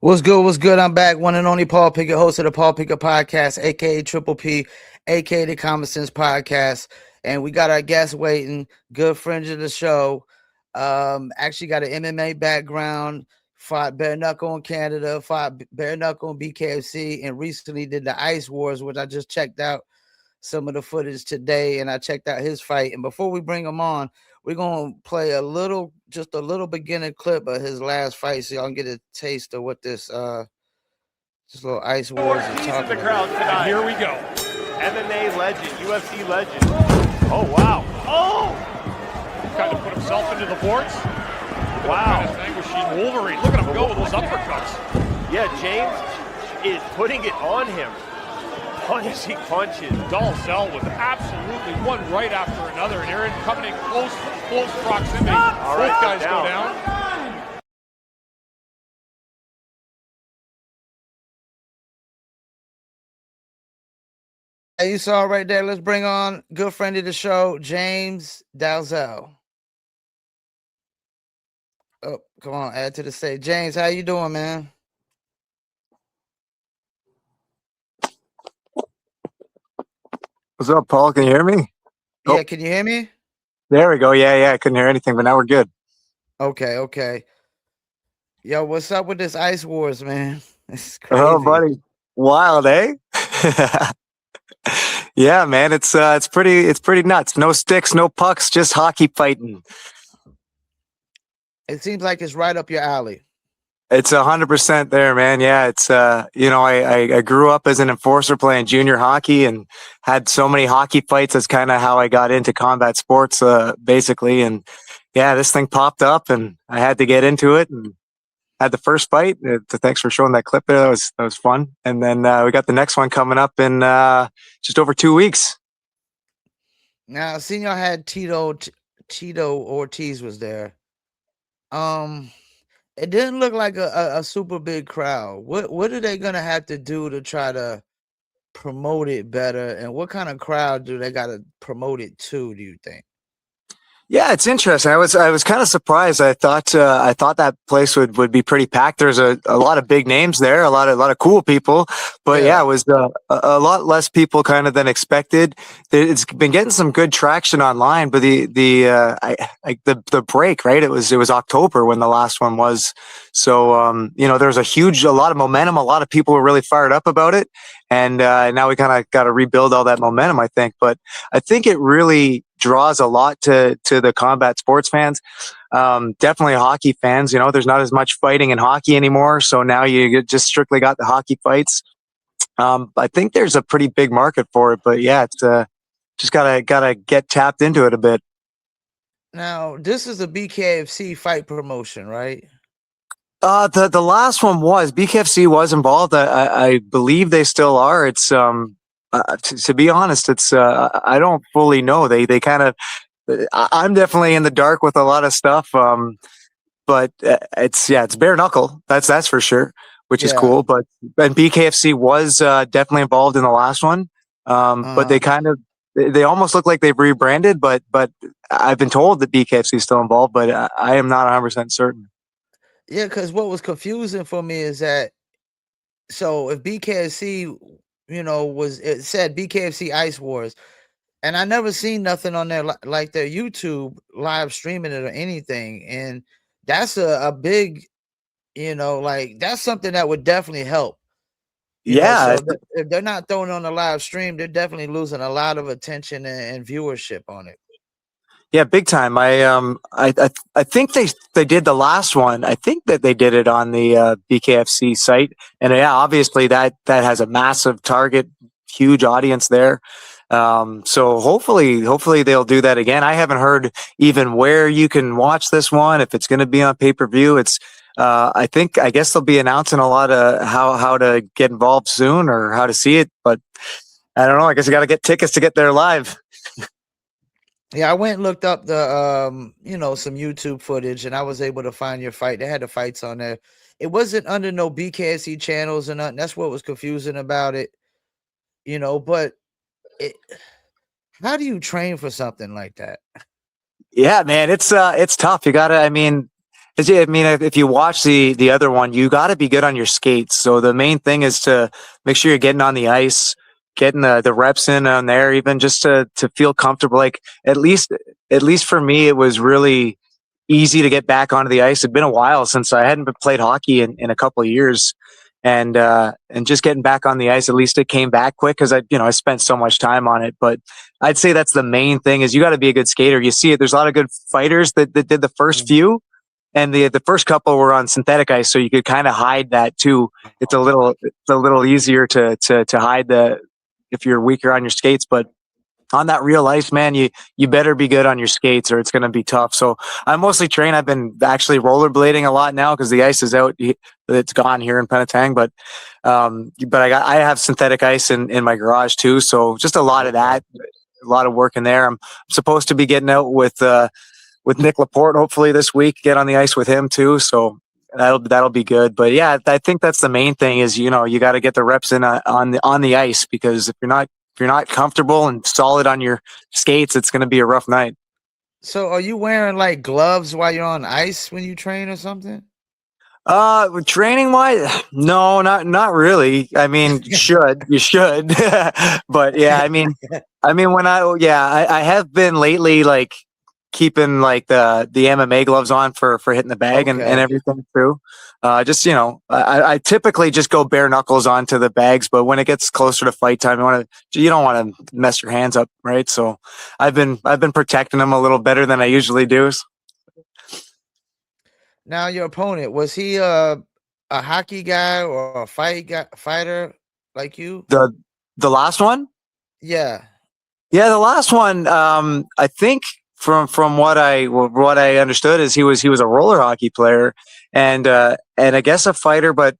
What's good? What's good? I'm back. One and only Paul Pickett, host of the Paul Pickett Podcast, aka Triple P, aka the Common Sense Podcast. And we got our guest waiting, good friend of the show. Actually got an MMA background, fought bare knuckle in Canada, fought bare knuckle in BKFC, and recently did the Ice Wars, which I just checked out some of the footage today, and I checked out his fight. And before we bring him on, we're gonna play just a little beginning clip of his last fight, so y'all can get a taste of what this little Ice Wars is talking the crowd about. tonight. Here we go. MMA legend, UFC legend. Oh wow! Oh! Kind of put himself into the boards. Wow! Kind of vanquishing Wolverine. Look at him go with those uppercuts. Yeah, James is putting it on him. Punishing punches. Dalzell with absolutely one right after another, and Aaron coming in close proximity. All right, both guys down. go down. Hey, you saw right there. Let's bring on good friend of the show, James Dalzell. Oh, come on, add to the stage. James, how you doing, man? What's up, Paul? Can you hear me? Yeah, can you hear me? There we go. Yeah. I couldn't hear anything, but now we're good. Okay. Yo, what's up with this Ice Wars, man? It's crazy. Oh, buddy. Wild, eh? Yeah, man. It's pretty nuts. No sticks, no pucks, just hockey fighting. It seems like it's right up your alley. It's 100% there, man. Yeah, it's I grew up as an enforcer playing junior hockey and had so many hockey fights. That's kind of how I got into combat sports, basically. And yeah, this thing popped up, and I had to get into it and had the first fight. Thanks for showing that clip there. That was fun. And then we got the next one coming up in just over 2 weeks. Now, I seen y'all had Tito Ortiz was there. It didn't look like a super big crowd. What are they gonna have to do to try to promote it better? And what kind of crowd do they gotta promote it to, do you think? Yeah, it's interesting. I was kind of surprised. I thought that place would be pretty packed. There's a lot of big names there, a lot of cool people, but yeah, it was a lot less people kind of than expected. It's been getting some good traction online, but the break, right? It was October when the last one was. So there was a lot of momentum. A lot of people were really fired up about it, and now we kind of got to rebuild all that momentum, I think. But I think it really draws a lot to the combat sports fans. Definitely hockey fans. There's not as much fighting in hockey anymore, so now you just strictly got the hockey fights. I think there's a pretty big market for it, but yeah, it's just gotta get tapped into it a bit. Now, this is a BKFC fight promotion, right? The last one was BKFC was involved. I believe they still are. It's to be honest, it's I don't fully know. They kind of, I'm definitely in the dark with a lot of stuff. But it's bare knuckle. That's for sure, which is cool. But and BKFC was definitely involved in the last one. But they almost look like they've rebranded. But I've been told that BKFC is still involved, but I am not 100% certain. Yeah, because what was confusing for me is that, so if BKFC, it said BKFC Ice Wars, and I never seen nothing on there like their YouTube live streaming it or anything. And that's a big, that's something that would definitely help. So if they're not throwing on the live stream, they're definitely losing a lot of attention and viewership on it. Yeah, big time. I think they did the last one. I think that they did it on the BKFC site, and yeah, obviously that has a massive target, huge audience there. So hopefully they'll do that again. I haven't heard even where you can watch this one, if it's going to be on pay-per-view. It's I guess they'll be announcing a lot of how to get involved soon or how to see it, but I don't know. I guess you got to get tickets to get there live. Yeah, I went and looked up the some YouTube footage, and I was able to find your fight. They had the fights on there. It wasn't under no BKSC channels and nothing. That's what was confusing about it. But how do you train for something like that? Yeah, man, it's tough. You gotta. I mean, I mean, if you watch the other one, you got to be good on your skates. So the main thing is to make sure you're getting on the ice, getting the reps in on there, even just to feel comfortable. Like at least for me, it was really easy to get back onto the ice. It'd been a while since I hadn't played hockey in a couple of years, and just getting back on the ice, at least it came back quick because I spent so much time on it. But I'd say that's the main thing is you got to be a good skater. You see it. There's a lot of good fighters that did the first few, and the first couple were on synthetic ice, so you could kind of hide that too. It's a little easier to hide the if you're weaker on your skates, but on that real ice, man, you better be good on your skates or it's going to be tough. So I mostly train. I've been actually rollerblading a lot now because the ice is out. It's gone here in Penetang, but I have synthetic ice in my garage too. So just a lot of that, a lot of work in there. I'm supposed to be getting out with Nick Laporte hopefully this week, get on the ice with him too. So that'll be good. But yeah, I think that's the main thing is, you got to get the reps in on the ice, because if you're not comfortable and solid on your skates, it's going to be a rough night. So are you wearing like gloves while you're on ice when you train or something? Training wise, no, not really. I mean, you should, but yeah, when I have been lately, like keeping like the MMA gloves on for hitting the bag and Okay. everything too. Just I typically just go bare knuckles onto the bags, but when it gets closer to fight time, you don't want to mess your hands up, right? So I've been protecting them a little better than I usually do. Now your opponent, was he a hockey guy or a fighter like you? The last one. Yeah. Yeah, the last one. I think from what I understood is he was a roller hockey player, and I guess a fighter, but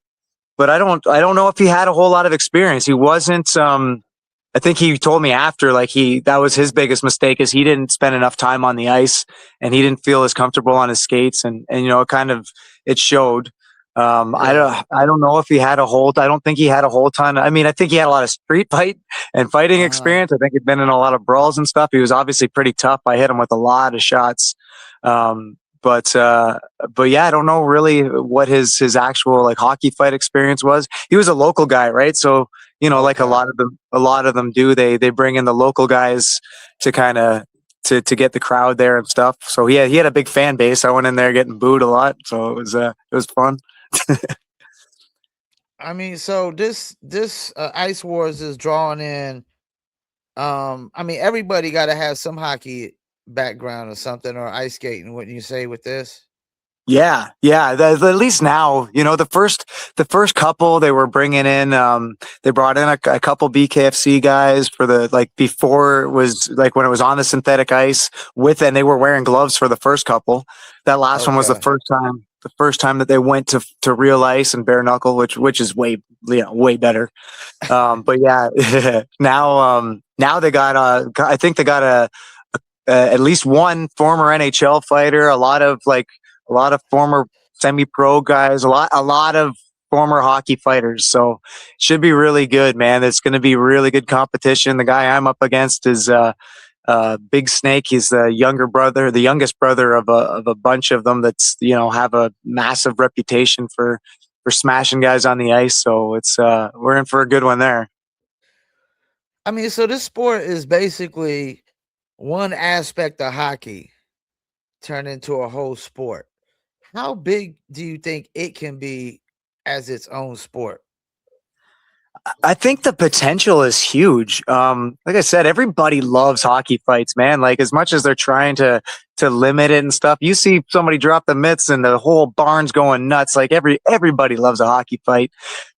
I don't know if he had a whole lot of experience. He wasn't. I think he told me after, like that was his biggest mistake is he didn't spend enough time on the ice and he didn't feel as comfortable on his skates, and it showed. I don't know if he had a whole. I don't think he had a whole ton. I mean, I think he had a lot of street fight and fighting experience. I think he'd been in a lot of brawls and stuff. He was obviously pretty tough. I hit him with a lot of shots. But yeah, I don't know really what his actual like hockey fight experience was. He was a local guy, right? So like a lot of them do. They bring in the local guys to kind of to get the crowd there and stuff. So he had a big fan base. I went in there getting booed a lot, so it was fun. I mean, so this Ice Wars is drawing in. I mean, everybody got to have some hockey background or something, or ice skating. Wouldn't you say with this? Yeah. At least now, the first couple they were bringing in, they brought in a couple BKFC guys for the like before it was like when it was on the synthetic ice and they were wearing gloves for the first couple. That last one was the first time that they went to real ice and bare knuckle, which is way better. But yeah, now they got I think they got at least one former NHL fighter, a lot of former semi-pro guys, a lot of former hockey fighters. So it should be really good, man. It's going to be really good competition. The guy I'm up against is Big Snake. He's the youngest brother of a bunch of them that's have a massive reputation for smashing guys on the ice. So it's we're in for a good one there. I mean, so this sport is basically one aspect of hockey turned into a whole sport. How big do you think it can be as its own sport? I think the potential is huge. Like I said, everybody loves hockey fights, man. Like as much as they're trying to limit it and stuff, you see somebody drop the mitts and the whole barn's going nuts. Like everybody loves a hockey fight.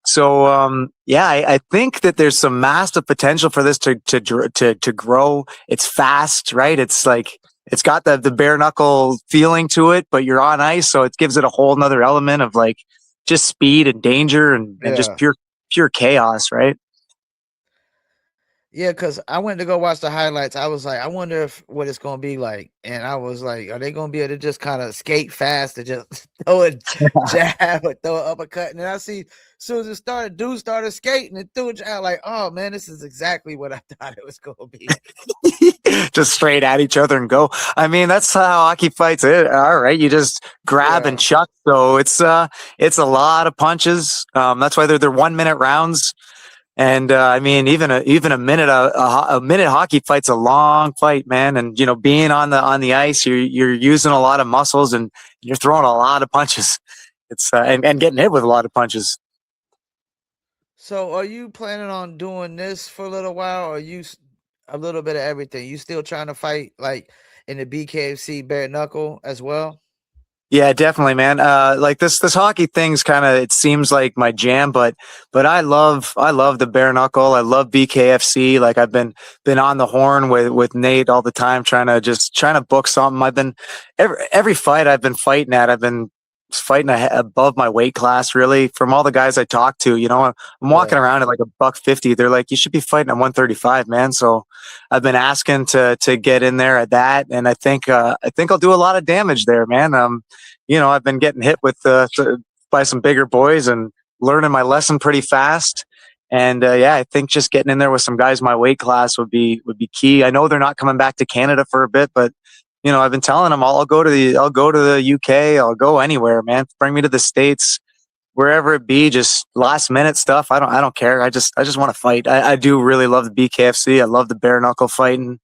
So yeah, I think that there's some massive potential for this to grow. It's fast, right? It's like it's got the bare knuckle feeling to it, but you're on ice, so it gives it a whole nother element of like just speed and danger and just pure chaos, right? Yeah, because I went to go watch the highlights. I was like, I wonder what it's gonna be like. And I was like, are they gonna be able to just kind of skate fast and just throw a jab or throw an uppercut? And then I see as soon as it started, dude started skating and threw a jab. Like, oh man, this is exactly what I thought it was gonna be. just straight at each other and go. I mean, that's how hockey fights are, right? You just grab and Yeah. chuck. So it's a lot of punches. That's why they're 1 minute rounds. And I mean, even a minute hockey fight's a long fight, man. And being on the ice, you're using a lot of muscles and you're throwing a lot of punches. It's and getting hit with a lot of punches. So, are you planning on doing this for a little while, or a little bit of everything? You still trying to fight like in the BKFC bare knuckle as well? Yeah, definitely, man. Like this hockey thing's kind of, it seems like my jam, but I love the bare knuckle. I love BKFC. Like I've been on the horn with Nate all the time, trying to book something. I've been every fight I've been fighting at. I've been fighting above my weight class. Really, from all the guys I talk to, I'm walking Yeah. around at like $150. They're like, you should be fighting at 135, man. So I've been asking to get in there at that, and I think I'll do a lot of damage there, man. I've been getting hit by some bigger boys and learning my lesson pretty fast. And yeah, I think just getting in there with some guys my weight class would be key. I know they're not coming back to Canada for a bit, but I've been telling them I'll go to the UK, I'll go anywhere, man. Bring me to the States, wherever it be. Just last minute stuff. I don't care. I just want to fight. I do really love the BKFC. I love the bare knuckle fighting,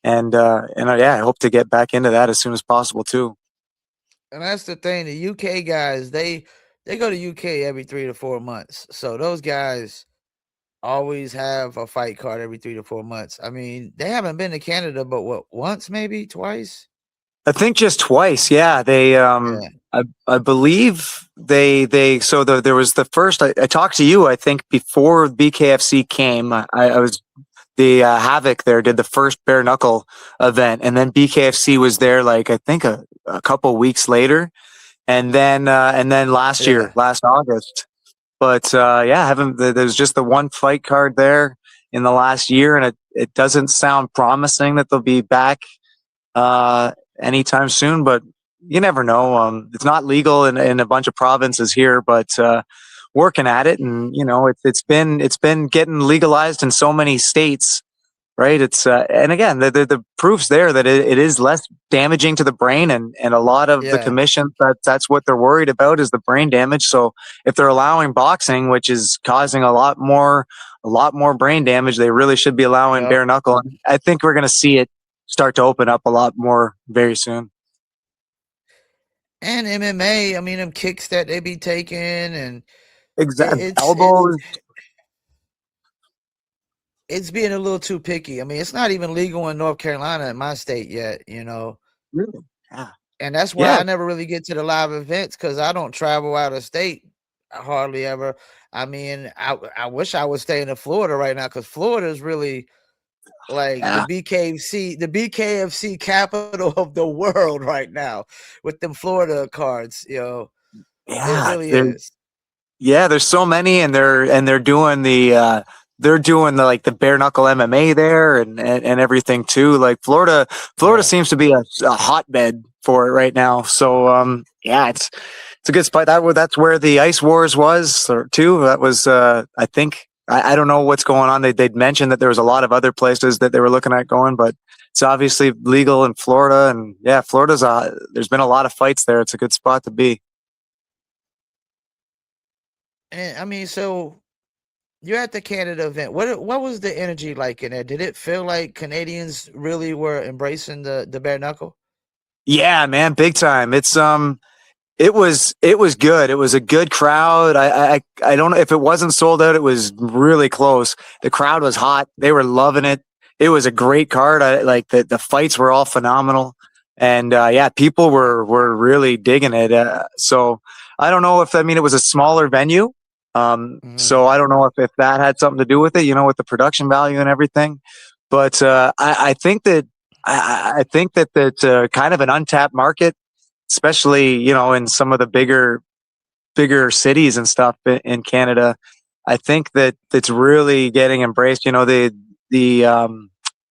and yeah, I hope to get back into that as soon as possible too. And that's the thing. The UK guys, they go to UK every 3 to 4 months. So those guys always have a fight card every 3 to 4 months. I mean, they haven't been to Canada, but what, once, maybe twice? I think just twice. Yeah, Yeah. I believe so there was the first. I talked to you. I think before BKFC came, I was the Havoc there did the first bare knuckle event, and then BKFC was there like I think a couple weeks later, and then Yeah. last August. But yeah, haven't there's just the one fight card there in the last year, and it doesn't sound promising that they'll be back uh, anytime soon. But you never know. It's not legal in a bunch of provinces here, but working at it, and it's been getting legalized in so many states, right? It's and again, the proof's there that it is less damaging to the brain, and a lot of the Yeah. commission that's what they're worried about is the brain damage. So if they're allowing boxing, which is causing a lot more brain damage, they really should be allowing Yep. bare knuckle. And I think we're going to see it start to open up a lot more very soon. And MMA, I mean, them kicks that they be taking, and it's Elbows. it's being a little too picky. I mean, it's not even legal in North Carolina in my state yet, Really? Yeah. and that's why Yeah. I never really get to the live events because I don't travel out of state hardly ever. I mean, I wish I would stay in Florida right now because Florida is really like Yeah. the BKFC capital of the world right now with them Florida cards. It Yeah. really is. Yeah, there's so many, and they're doing the like the bare knuckle MMA there, and everything too. Like Florida Yeah. seems to be a hotbed for it right now. So yeah, it's a good spot. That's where the Ice Wars was or too. That was I think I don't know what's going on. They'd mentioned that there was a lot of other places that they were looking at going, but it's obviously legal in Florida, and yeah, there's been a lot of fights there. It's a good spot to be. And I mean, so you're at the Canada event. What was the energy like in there? Did it feel like Canadians really were embracing the bare knuckle? Yeah, man, big time. It was good. It was a good crowd. I don't know if it wasn't sold out. It was really close. The crowd was hot. They were loving it. It was a great card. I like the fights were all phenomenal, and yeah, people were really digging it. So I don't know if I mean it was a smaller venue. Mhm. So I don't know if that had something to do with it. With the production value and everything. But I think that I think that that's kind of an untapped market, especially in some of the bigger cities and stuff in Canada. I think that it's really getting embraced. The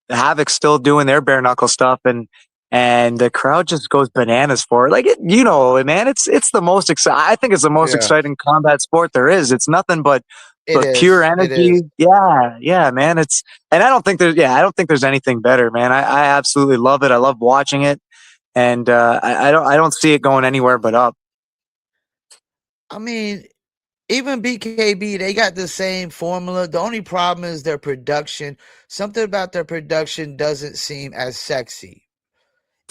Havoc's still doing their bare knuckle stuff, and the crowd just goes bananas for it. Like man, it's the most exciting. I think it's the most Yeah. exciting combat sport there is. It's nothing but It but pure is. It is. energy. Yeah, man. I don't think there's anything better, man. I absolutely love it. I love watching it, and I don't see it going anywhere but up. I mean, even BKB, they got the same formula. The only problem is their production. Something about their production doesn't seem as sexy.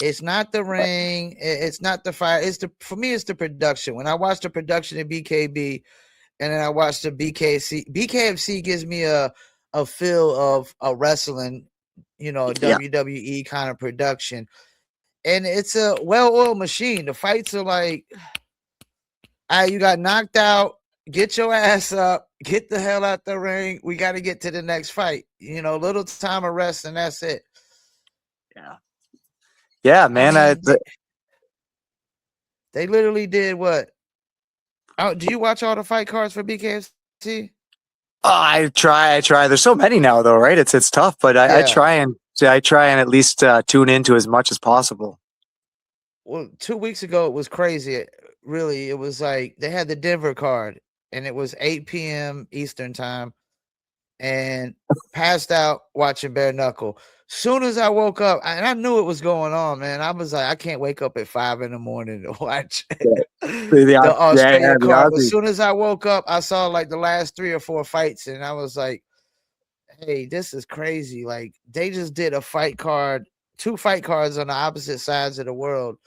It's not the ring. It's not the fire. It's the for me. It's the production. When I watch the production in BKB, and then I watch the BKC. BKFC gives me a feel of a wrestling, a Yeah, WWE kind of production, and it's a well-oiled machine. The fights are like, you got knocked out. Get your ass up. Get the hell out the ring. We got to get to the next fight. Little time of rest, and that's it. yeah, yeah, I man. mean, they literally did what? Oh, do you watch all the fight cards for BKFC? I try. There's so many now, though, right? It's tough, but Yeah. I try and at least tune into as much as possible. Well, 2 weeks ago it was crazy. Really, it was like they had the Denver card, and it was 8 p.m. Eastern time, and passed out watching bare knuckle. Soon as I woke up, and I knew it was going on, man. I was like, I can't wake up at 5 in the morning to watch the Yeah, Australia the card. But as Aussie. soon as I woke up, I saw like the last 3 or 4 fights, and I was like, hey, this is crazy. Like they just did a fight card, 2 fight cards on the opposite sides of the world,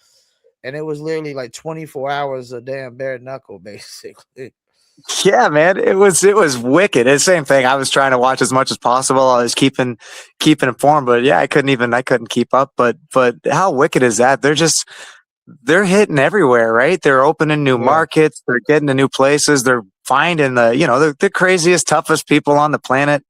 and it was literally like 24 hours of damn bare knuckle, basically. Yeah, man, it was wicked. It's the same thing. I was trying to watch as much as possible. I was keeping informed, but yeah, I couldn't keep up. But how wicked is that? They're hitting everywhere, right? They're opening new Yeah, markets. They're getting to new places. They're finding the craziest, toughest people on the planet.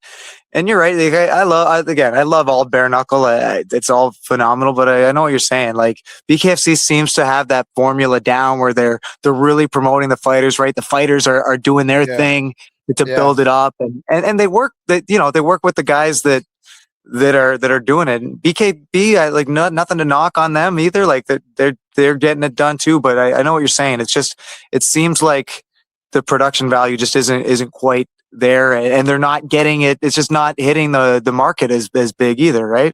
And you're right. Like, I love all bare knuckle. It's all phenomenal. But I know what you're saying. Like BKFC seems to have that formula down where they're really promoting the fighters. Right, the fighters are doing their yeah, thing to build it yes, up, and they work with the guys that are doing it. And BKB, like nothing to knock on them either. Like they're getting it done too. But I know what you're saying. It seems like the production value just isn't quite there, and they're not getting it. It's just not hitting the market as big either, right?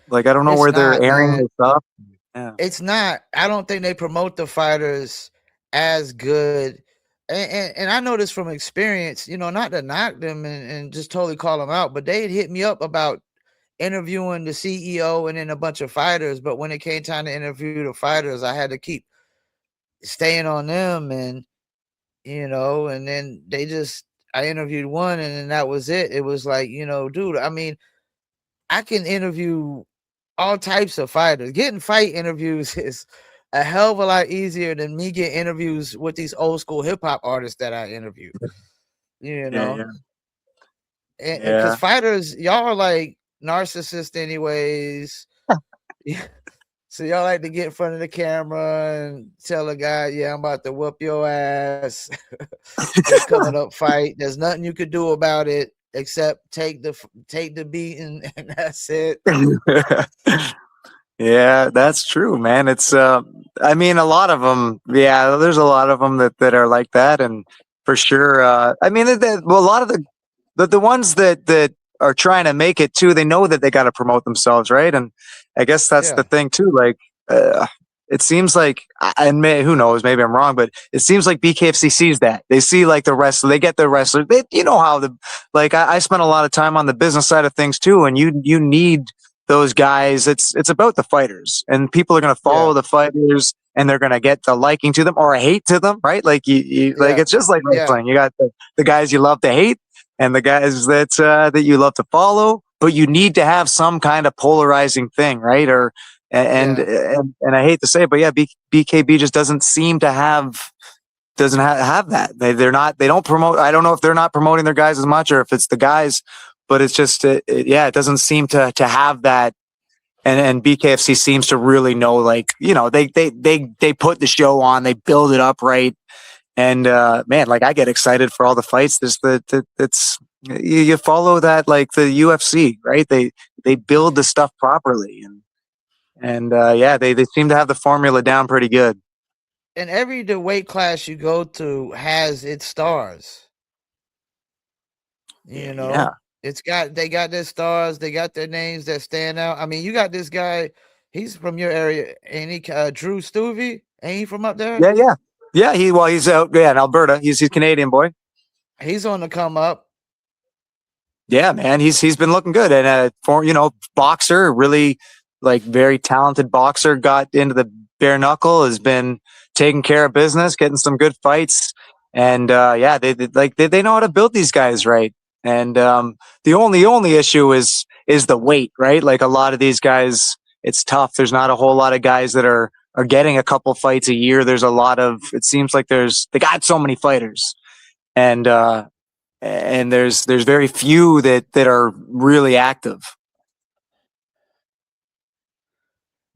Like I don't know it's where they're not, airing man. this stuff. Yeah, It's not. I don't think they promote the fighters as good. And I know this from experience, not to knock them and just totally call them out, but they had hit me up about interviewing the CEO and then a bunch of fighters. But when it came time to interview the fighters, I had to keep staying on them, and then I interviewed one, and then that was it. It was like, dude, I mean, I can interview all types of fighters. Getting fight interviews is a hell of a lot easier than me getting interviews with these old school hip hop artists that I interview. You yeah, know, yeah, and because yeah. fighters, y'all are like narcissists, anyways. So y'all like to get in front of the camera and tell a guy, "Yeah, I'm about to whoop your ass." This coming up fight. There's nothing you could do about it except take the beating, and that's it. Yeah, that's true, man. I mean, a lot of them, yeah, there's a lot of them that are like that. And for sure, I mean, well, a lot of the ones that are trying to make it too, they know that they got to promote themselves, right? And I guess that's the Yeah, thing too. Like, it seems like, who knows, maybe I'm wrong, but it seems like BKFC sees that. They see like the wrestler, they get the wrestler. You know how like I spent a lot of time on the business side of things too, and you need those guys. It's about the fighters, and people are going to follow yeah, the fighters, and they're going to get the liking to them or a hate to them, right? Like like yeah, it's just like yeah, wrestling. You got the guys you love to hate, and the guys that you love to follow. But you need to have some kind of polarizing thing, right? Or yeah. and I hate to say it, but yeah, BKB just doesn't seem to have that. They don't promote. I don't know if they're not promoting their guys as much, or if it's the guys, but it's just yeah, it doesn't seem to have that. And BKFC seems to really know, like, they put the show on, they build it up right. And man, like I get excited for all the fights. There's it's you follow that like the UFC, right? They build the stuff properly, and yeah, they seem to have the formula down pretty good. And every the weight class you go to has its stars. You Yeah. know, they got their stars, they got their names that stand out. I mean, you got this guy, he's from your area, and he Drew Stuvie, ain't he from up there? Yeah, yeah. Yeah, he's out in Alberta. He's a Canadian boy. He's on the come up. Yeah, man, he's been looking good, and for boxer, really like very talented boxer, got into the bare knuckle, has been taking care of business, getting some good fights, and yeah, they know how to build these guys right. And the only issue is the weight, right? Like a lot of these guys, it's tough. There's not a whole lot of guys that are getting a couple fights a year. There's a lot of, it seems like they got so many fighters, and there's very few that are really active.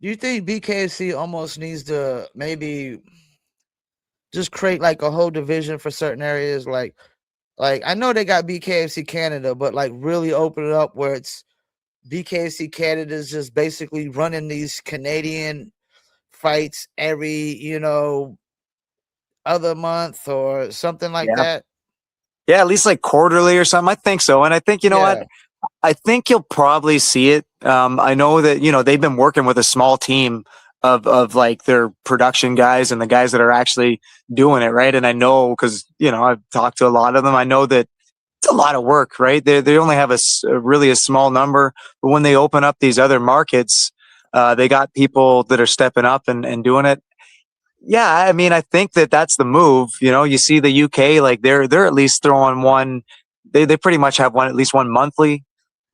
Do you think BKFC almost needs to maybe just create like a whole division for certain areas? Like I know they got BKFC Canada, but like really open it up where it's BKFC Canada is just basically running these Canadian fights every, other month or something like Yeah. that. Yeah, at least like quarterly or something. I think so. And I think, you know what? Yeah. I think you'll probably see it. I know that, they've been working with a small team of like their production guys and the guys that are actually doing it. Right. And I know, cause I've talked to a lot of them. I know that it's a lot of work, right? They only have really a small number, but when they open up these other markets, they got people that are stepping up and doing it. Yeah, I mean, I think that's the move. You see the UK, like they're at least throwing one. They pretty much have at least one monthly.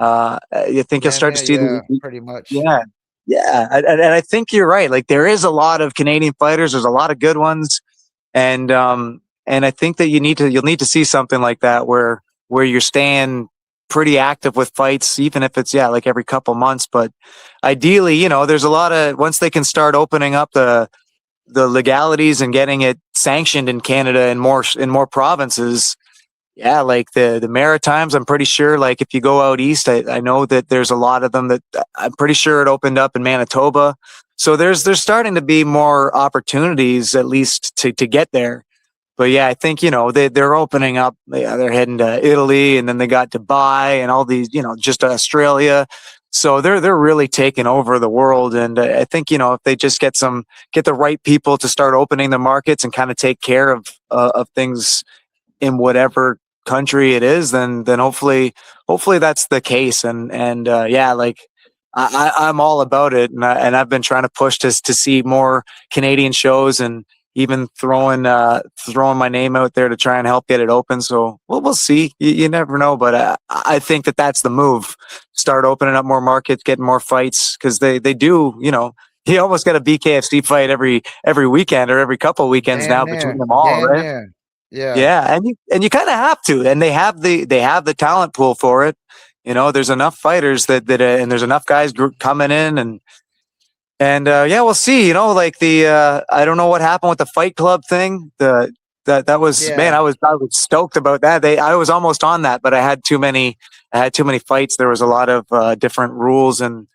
You think you'll Damn start to near, see yeah, pretty much. yeah, yeah, and I think you're right. Like there is a lot of Canadian fighters. There's a lot of good ones, and I think that you'll need to see something like that where you're staying pretty active with fights, even if it's like every couple months. But ideally, there's a lot of once they can start opening up the legalities and getting it sanctioned in Canada and more provinces. Yeah, like the Maritimes, I'm pretty sure. Like if you go out east, I know that there's a lot of them that I'm pretty sure it opened up in Manitoba. So there's starting to be more opportunities at least to get there. But yeah, I think they're opening up. They're heading to Italy, and then they got Dubai and all these, just Australia. So they're really taking over the world. And I think if they just get the right people to start opening the markets and kind of take care of things in whatever country it is, then hopefully that's the case. And yeah, like I'm all about it, and I've been trying to push to see more Canadian shows and even throwing my name out there to try and help get it open. So we'll see. You never know, but I think that's the move. Start opening up more markets, getting more fights, because they do. You almost got a BKFC fight every weekend or every couple weekends Damn now between near. them all, Damn right? near. Yeah. Yeah, and you kind of have to, and they have the talent pool for it. There's enough fighters and there's enough guys coming in, and yeah, we'll see. Like the I don't know what happened with the Fight Club thing. That was, man, Yeah. I was stoked about that. I was almost on that, but I had too many fights. There was a lot of different rules, and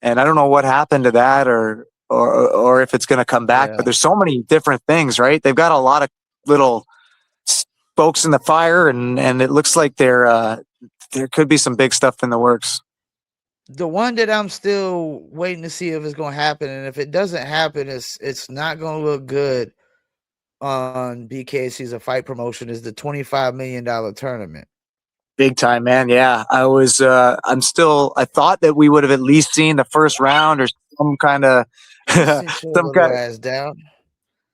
I don't know what happened to that or if it's going to come back. But Yeah. there's so many different things, right? They've got a lot of little spokes in the fire, and it looks like there could be some big stuff in the works. The one that I'm still waiting to see if it's gonna happen, and if it doesn't happen, it's not gonna look good on BKC's a fight promotion is the $25 million tournament. Big time, man. Yeah, I thought that we would have at least seen the first round or some kind of Sit your some little kind. ass down.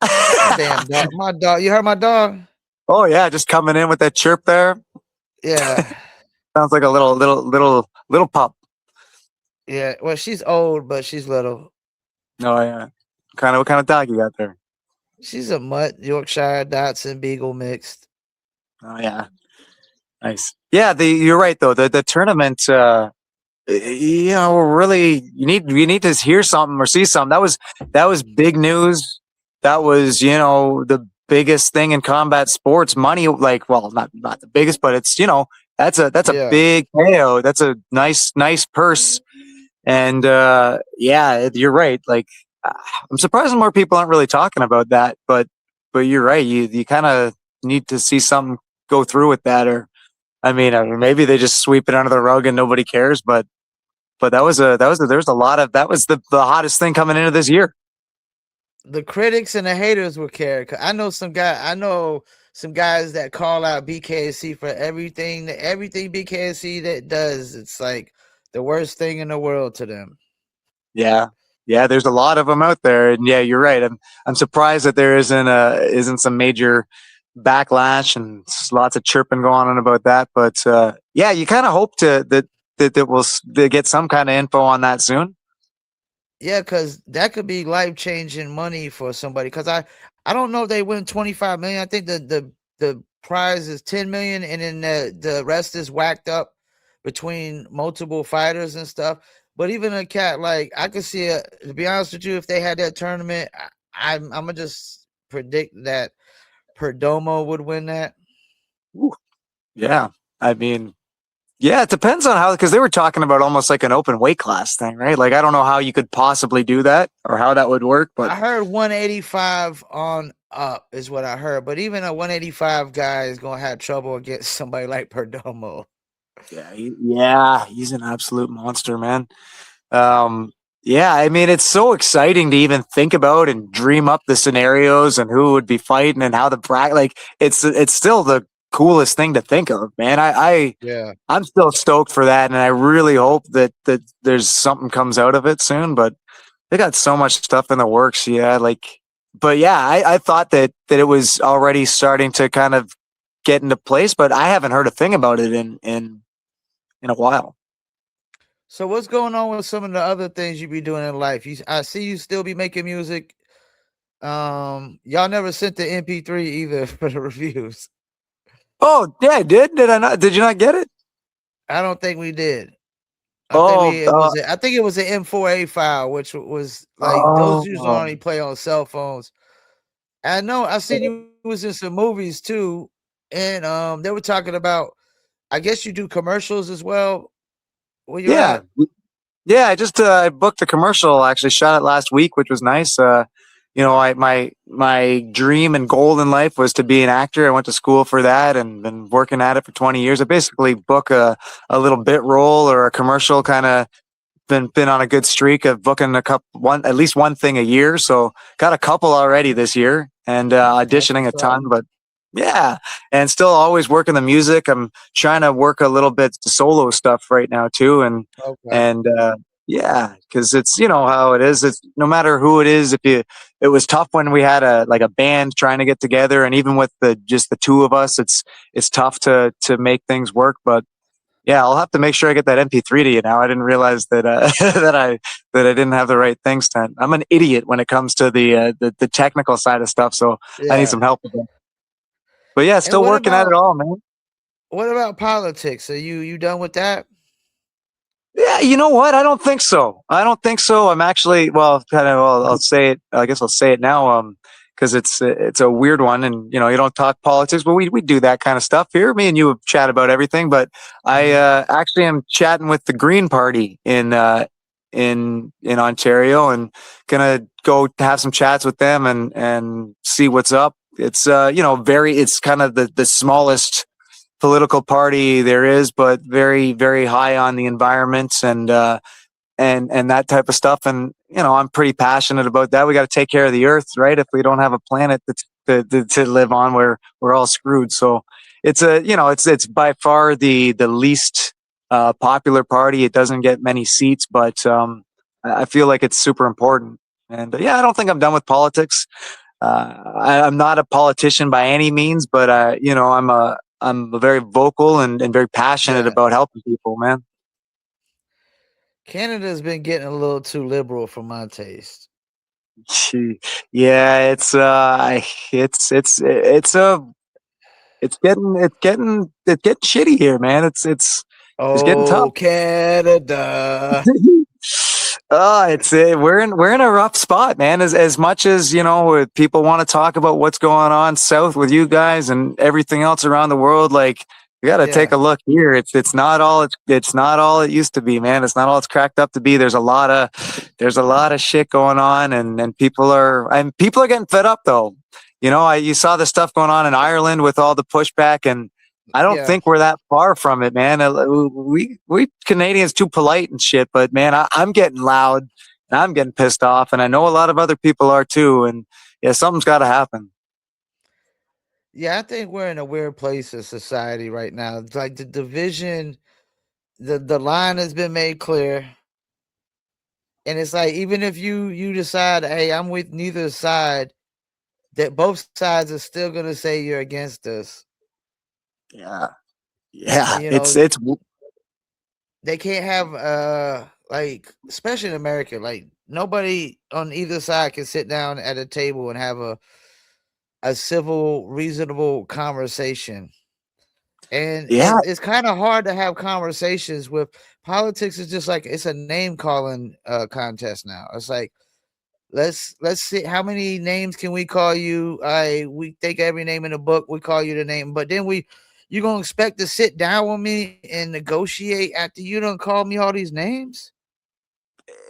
My damn dog. My dog. You heard my dog? Oh yeah, just coming in with that chirp there. Yeah. Sounds like a little pup. Yeah. Well, she's old, but she's little. Oh yeah. What kind of dog you got there? She's a mutt, Yorkshire, Dotson, Beagle mixed. Oh yeah. Nice. Yeah, you're right though. The tournament really you need to hear something or see something. That was big news. That was, the biggest thing in combat sports. Money, like, well, not the biggest, but it's, that's a Yeah. big payout. That's a nice purse. And yeah, you're right. Like I'm surprised more people aren't really talking about that, but you're right. You kind of need to see something go through with that, I mean, maybe they just sweep it under the rug and nobody cares. But there was a lot of that was the hottest thing coming into this year. The critics and the haters will care. 'Cause I know some guys that call out BKC for everything BKC that does. It's like the worst thing in the world to them. Yeah, yeah. There's a lot of them out there, and yeah, you're right. I'm surprised that there isn't some major backlash and lots of chirping going on about that. But yeah, you kind of hope that we'll get some kind of info on that soon. Yeah, because that could be life changing money for somebody. Because I don't know if they win 25 million. I think the prize is 10 million, and then the rest is whacked up between multiple fighters and stuff. But even a cat like I could see it. To be honest with you, if they had that tournament, I'm gonna just predict that Perdomo would win that. Ooh, yeah, I mean, yeah, it depends on how because they were talking about almost like an open weight class thing, right? Like I don't know how you could possibly do that or how that would work, but I heard 185 on up is what I heard. But even a 185 guy is gonna have trouble against somebody like Perdomo. yeah, he's an absolute monster, man. Um, yeah, I mean, it's so exciting to even think about and dream up the scenarios and who would be fighting and how the bracket. Like, it's still the coolest thing to think of, man. Yeah. I'm still stoked for that, and I really hope that there's something comes out of it soon. But they got so much stuff in the works, yeah. Like, but yeah, I thought that it was already starting to kind of get into place, but I haven't heard a thing about it in a while. So what's going on with some of the other things you be doing in life? I see you still be making music. Y'all never sent the MP3 either for the reviews. Oh, yeah, I did. Did I not? Did you not get it? I don't think we did. Oh, I think it was an M4A file, which was like those usually oh, only play on cell phones. I know I seen you was in some movies too, and they were talking about. I guess you do commercials as well. Where you yeah, at? yeah. I just I booked a commercial. Actually, shot it last week, which was nice. You know, my dream and goal in life was to be an actor. I went to school for that and been working at it for 20 years. I basically book a little bit role or a commercial kind of been on a good streak of booking at least one thing a year. So got a couple already this year and That's auditioning a what's up. ton. But yeah, and still always working the music. I'm trying to work a little bit solo stuff right now too, Okay. and yeah, because it's you know how it is. It's no matter who it is. It was tough when we had a band trying to get together, and even with just the two of us, it's tough to make things work. But yeah, I'll have to make sure I get that MP3 to you now. I didn't realize that that I didn't have the right things sent. I'm an idiot when it comes to the technical side of stuff, so I need Yeah. some help with that. But yeah, And still working at it all, man. what about politics? Are you done with that? Yeah, you know what? I don't think so. I don't think so. I'm actually well, kind of. Well, I'll say it. I guess I'll say it now. Because it's a weird one, and you know, you don't talk politics, but we do that kind of stuff here. Me and you have chat about everything, but I Mhm. actually am chatting with the Green Party in Ontario, and gonna go have some chats with them and see what's up. It's you know it's kind of the smallest political party there is, but very, very high on the environment and that type of stuff. And you know, I'm pretty passionate about that. We got to take care of the earth, right? If we don't have a planet to live on, we're all screwed. So it's a you know, it's by far the least popular party. It doesn't get many seats, but I feel like it's super important. And yeah, I don't think I'm done with politics. I'm not a politician by any means, but you know, I'm a very vocal and very passionate Yeah. about helping people, man. Canada's been getting a little too liberal for my taste. Yeah, it's it's getting shitty here, man. It's getting tough. Oh, Canada. It's we're in a rough spot, man. As much as you know, people want to talk about what's going on south with you guys and everything else around the world. Like we got to take Yeah. a look here. It's not all it's not all it used to be, man. It's not all it's cracked up to be. There's a lot of shit going on, and people are getting fed up though. You know, you saw the stuff going on in Ireland with all the pushback, and I don't Yeah. think we're that far from it, man. We Canadians too polite and shit, but man, I'm getting loud and I'm getting pissed off, and I know a lot of other people are too. And yeah, something's got to happen. Yeah, I think we're in a weird place in society right now. It's like the division, the line has been made clear. And it's like even if you decide, hey, I'm with neither side, that both sides are still gonna say you're against us. Yeah, yeah, You it's know, it's they can't have like especially in America, like nobody on either side can sit down at a table and have a civil, reasonable conversation. And yeah. it's kind of hard to have conversations with politics. Is just like it's a name calling contest now. It's like let's see how many names can we call you. We take every name in the book, we call you the name, but then you gonna expect to sit down with me and negotiate after you don't call me all these names?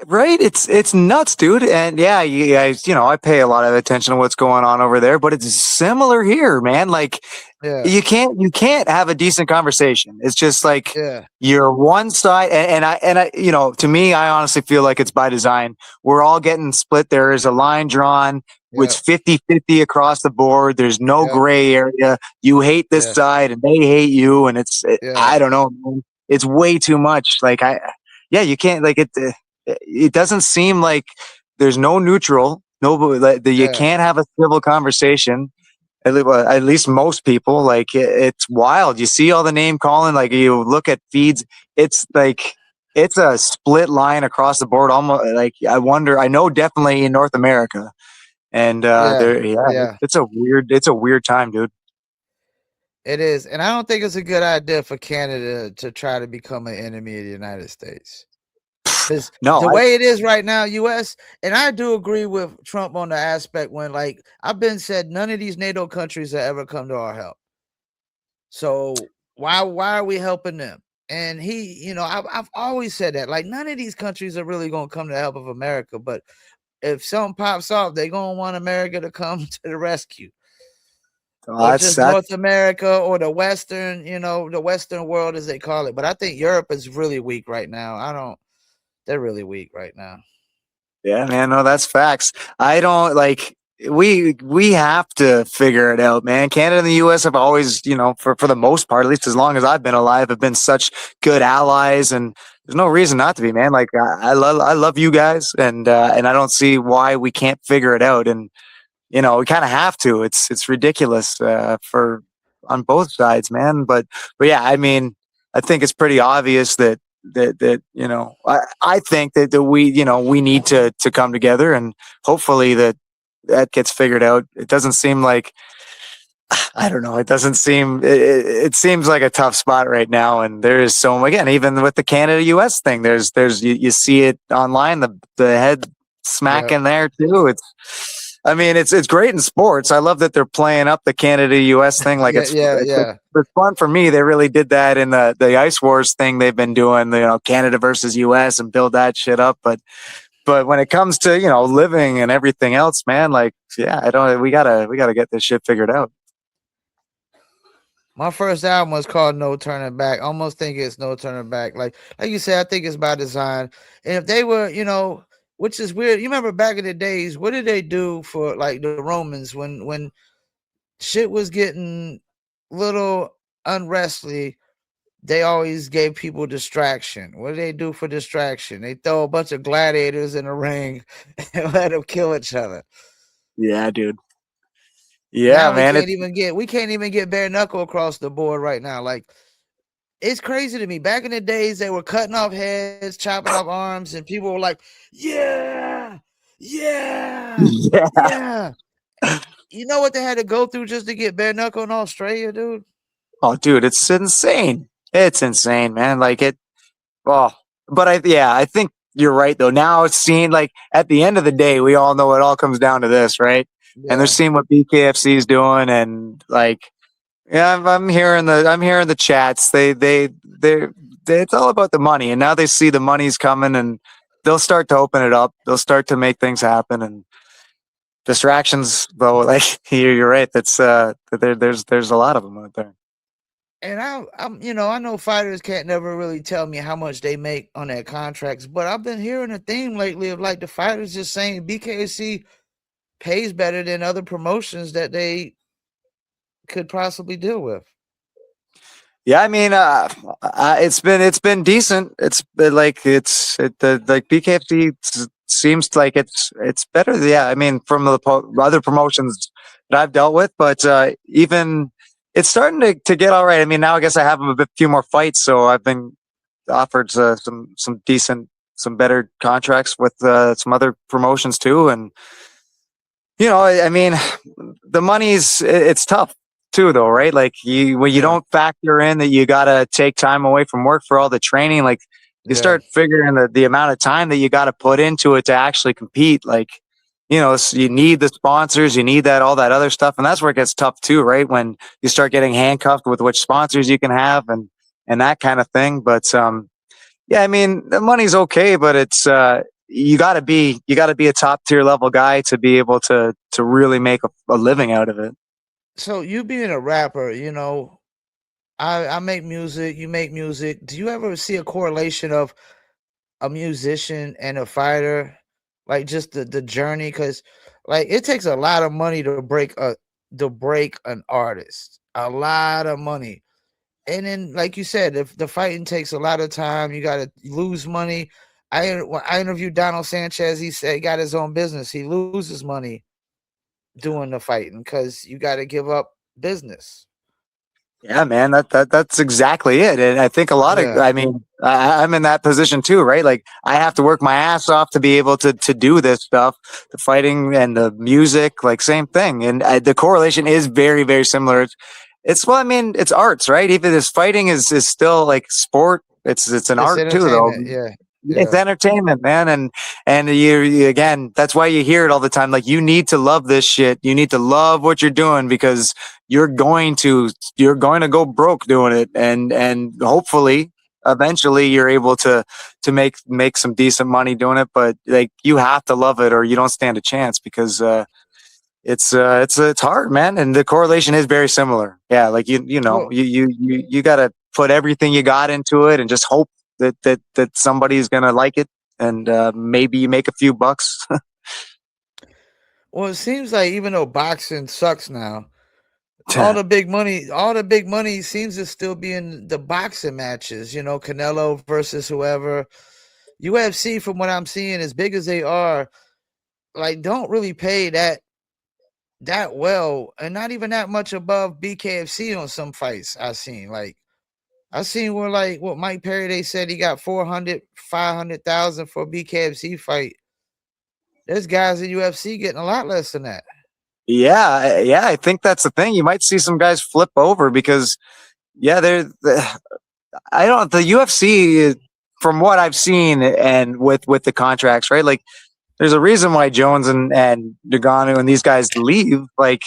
Right? It's nuts, dude. And yeah, you guys, I pay a lot of attention to what's going on over there, but it's similar here, man. Like Yeah, you can't have a decent conversation. It's just like yeah, you're one side, and I, to me, I honestly feel like it's by design. We're all getting split. There is a line drawn. yeah, It's 50-50 across the board. There's no yeah, gray area. You hate this yeah, side and they hate you. And yeah, I don't know, man. It's way too much. Yeah, you can't like it. It doesn't seem like there's no neutral. Nobody, like, you yeah, can't have a civil conversation. At least most people, like it's wild. You see all the name calling, like you look at feeds, it's like it's a split line across the board. Almost like I know definitely in North America, and yeah, there, yeah, yeah. it's a weird time, dude. It is, and I don't think it's a good idea for Canada to try to become an enemy of the United States. Because No, the way it is right now, US, and I do agree with Trump on the aspect when, like, I've been said, none of these NATO countries have ever come to our help. So why are we helping them? And I've always said that, like, none of these countries are really gonna come to the help of America. But if something pops off, they're gonna want America to come to the rescue. Or that's just that. North America or the Western world as they call it. But I think Europe is really weak right now. They're really weak right now. Yeah, man. No, that's facts. I don't like. We have to figure it out, man. Canada and the U.S. have always, for the most part, at least as long as I've been alive, have been such good allies, and there's no reason not to be, man. Like I love you guys, and I don't see why we can't figure it out. And we kind of have to. It's ridiculous for on both sides, man. But yeah, I mean, I think it's pretty obvious that I think that we need to come together, and hopefully that gets figured out. It doesn't seem like I don't know. It doesn't seem. It seems like a tough spot right now, and there is so again, even with the Canada U.S. thing, there's you see it online. The head Yeah. smacking there too. I mean, it's great in sports. I love that they're playing up the Canada U.S. thing. Like Yeah, yeah, yeah. it's fun for me. They really did that in the Ice Wars thing they've been doing. Canada versus U.S. and build that shit up. But when it comes to living and everything else, man, like yeah, I don't. We gotta get this shit figured out. My first album was called No Turning Back. Almost think it's No Turning Back. Like you said, I think it's by design. And if they were, which is weird. You remember back in the days, what did they do for like the Romans when shit was getting little unrestly? They always gave people distraction. What do they do for distraction? They throw a bunch of gladiators in a ring and let them kill each other. Yeah, dude. Yeah, Now man. we can't even get bare knuckle across the board right now. Like, it's crazy to me. Back in the days, they were cutting off heads, chopping off arms, and people were like, "Yeah, yeah, Yeah. yeah." You know what they had to go through just to get bare knuckle in Australia, dude? Oh, dude, it's insane. It's insane, man. Like it. Oh, but I think you're right though. Now it's seen like at the end of the day, we all know it all comes down to this, right? And they're Yeah, seeing what BKFC is doing, and like, yeah, I'm hearing the chats. It's all about the money, and now they see the money's coming, and they'll start to open it up. They'll start to make things happen, and distractions though. Like you're right. There's a lot of them out there. And I know fighters can't never really tell me how much they make on their contracts, but I've been hearing a theme lately of like the fighters just saying BKC pays better than other promotions that they could possibly deal with. Yeah, I mean, it's been decent. It's been like like BKFC seems like it's better. Yeah, I mean, from the other promotions that I've dealt with, but even it's starting to get all right. I mean, now I guess I have few more fights, so I've been offered some decent, some better contracts with some other promotions too, and I mean, the money's it's tough too, though, right? Like when you Yeah, don't factor in that you gotta take time away from work for all the training, like you yeah. start figuring the amount of time that you got to put into it to actually compete. Like, you need the sponsors, you need that all that other stuff, and that's where it gets tough too, right? When you start getting handcuffed with which sponsors you can have and that kind of thing. But yeah, I mean, the money's okay, but it's you got to be a top tier level guy to be able to really make a living out of it. So you being a rapper, I make music, you make music. Do you ever see a correlation of a musician and a fighter? Like just the journey? Because like it takes a lot of money to break an artist. A lot of money. And then, like you said, if the fighting takes a lot of time, you got to lose money. When I interviewed Donald Sanchez. He said he got his own business. He loses money doing the fighting because you got to give up business. Yeah, man, that's exactly it. And I think a lot of, Yeah. I mean, I'm in that position too, right? Like I have to work my ass off to be able to do this stuff, the fighting and the music, like same thing. And the correlation is very, very similar. Well, I mean, it's arts, right? Even this fighting is still like sport. It's an It's art too, though. entertainment. Yeah. It's Yeah. entertainment, man, and again, that's why you hear it all the time. Like you need to love this shit. You need to love what you're doing because you're going to go broke doing it, and hopefully, eventually, you're able to make some decent money doing it. But like you have to love it, or you don't stand a chance because it's hard, man, and the correlation is very similar. Yeah, like Well, you got to put everything you got into it and just hope that somebody's gonna like it, and maybe you make a few bucks. it seems like even though boxing sucks now, all the big money seems to still be in the boxing matches. Canelo versus whoever. UFC, from what I'm seeing, as big as they are, like don't really pay that well, and not even that much above BKFC on some fights I've seen. Like I seen where like what Mike Perry, they said he got 400, 500,000 for a BKFC fight. There's guys in UFC getting a lot less than that. Yeah, I think that's the thing. You might see some guys flip over because yeah, I don't the UFC, from what I've seen and with the contracts, right? Like there's a reason why Jones and Nagano and these guys leave. Like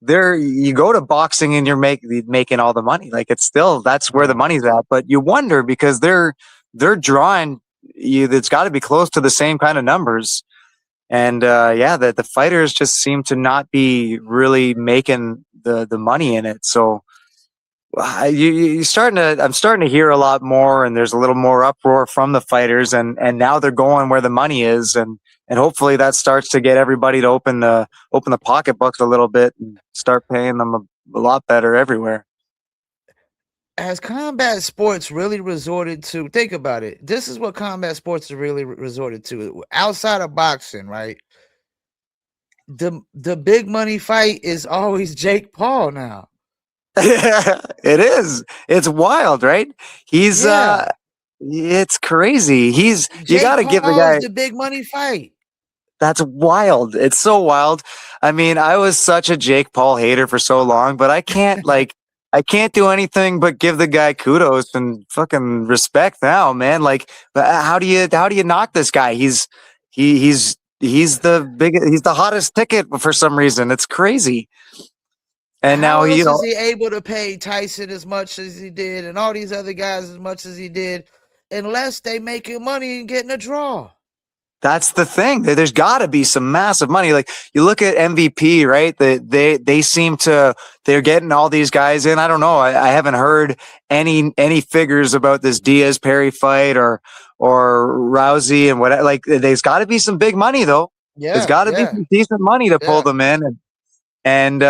you go to boxing and you're making all the money. Like it's still, that's where the Right. money's at. But you wonder because they're drawing you. It's got to be close to the same kind of numbers. And yeah, the fighters just seem to not be really making the money in it. So I'm starting to hear a lot more, and there's a little more uproar from the fighters, and now they're going where the money is, and hopefully that starts to get everybody to open the pocketbooks a little bit and start paying them a lot better everywhere. Has combat sports really resorted to, think about it? This is what combat sports have really resorted to outside of boxing, right? The big money fight is always Jake Paul now. It is. It's wild, right? He's Yeah. it's crazy. You got Jake to give the Paul is guy. the big money fight. That's wild. It's so wild. I mean, I was such a Jake Paul hater for so long, but I can't do anything but give the guy kudos and fucking respect now, man. Like how do you knock this guy? He's the hottest ticket for some reason. It's crazy. And now How else is he able to pay Tyson as much as he did and all these other guys as much as he did unless they making money and getting a draw? That's the thing. There's got to be some massive money. Like you look at MVP, right? They seem to they're getting all these guys in. I don't know. I haven't heard any figures about this Diaz Perry fight or Rousey and what. Like there's got to be some big money though. There's Yeah, got to be yeah, some decent money to pull yeah. them in, and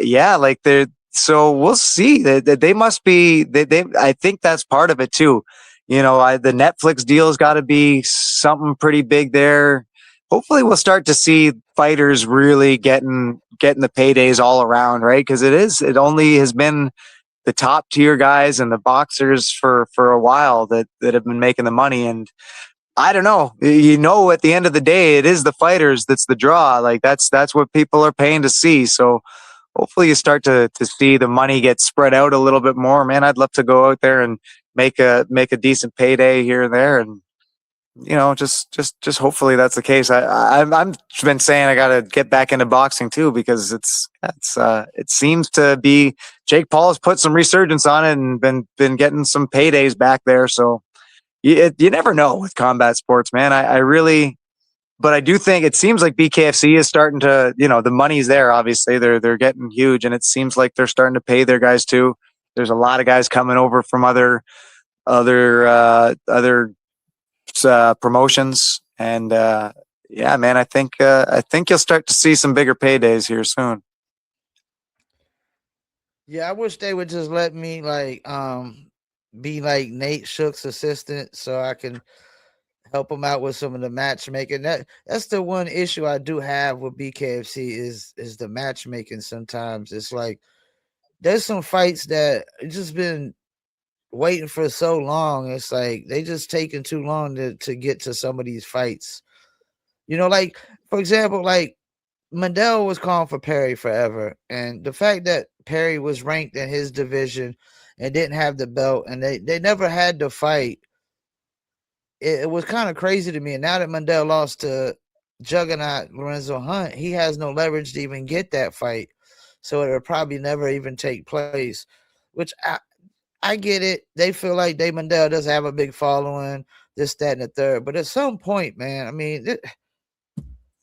yeah, like they're so we'll see. They must be. They I think that's part of it too. The Netflix deal's got to be something pretty big there. Hopefully, we'll start to see fighters really getting the paydays all around, right? Because it only has been the top tier guys and the boxers for a while that have been making the money. And I don't know. At the end of the day, it is the fighters that's the draw. Like that's what people are paying to see. So hopefully you start to see the money get spread out a little bit more. Man, I'd love to go out there and make a decent payday here and there, and just hopefully that's the case. I've been saying I got to get back into boxing too because it seems to be Jake Paul has put some resurgence on it and been getting some paydays back there. So you never know with combat sports, man. I really. But I do think it seems like BKFC is starting to, the money's there. Obviously, they're getting huge, and it seems like they're starting to pay their guys too. There's a lot of guys coming over from other promotions, and yeah, man, I think you'll start to see some bigger paydays here soon. Yeah, I wish they would just let me be like Nate Shook's assistant so I can help him out with some of the matchmaking. That's the one issue I do have with BKFC is the matchmaking. Sometimes it's like there's some fights that just been waiting for so long. It's like they just taking too long to get to some of these fights. Like for example, like Mandel was calling for Perry forever, and the fact that Perry was ranked in his division and didn't have the belt, and they never had the fight. It was kind of crazy to me. And now that Mandel lost to Juggernaut Lorenzo Hunt, he has no leverage to even get that fight. So it'll probably never even take place, which I get it. They feel like Dave Mandel doesn't have a big following, this, that, and the third. But at some point, man, I mean,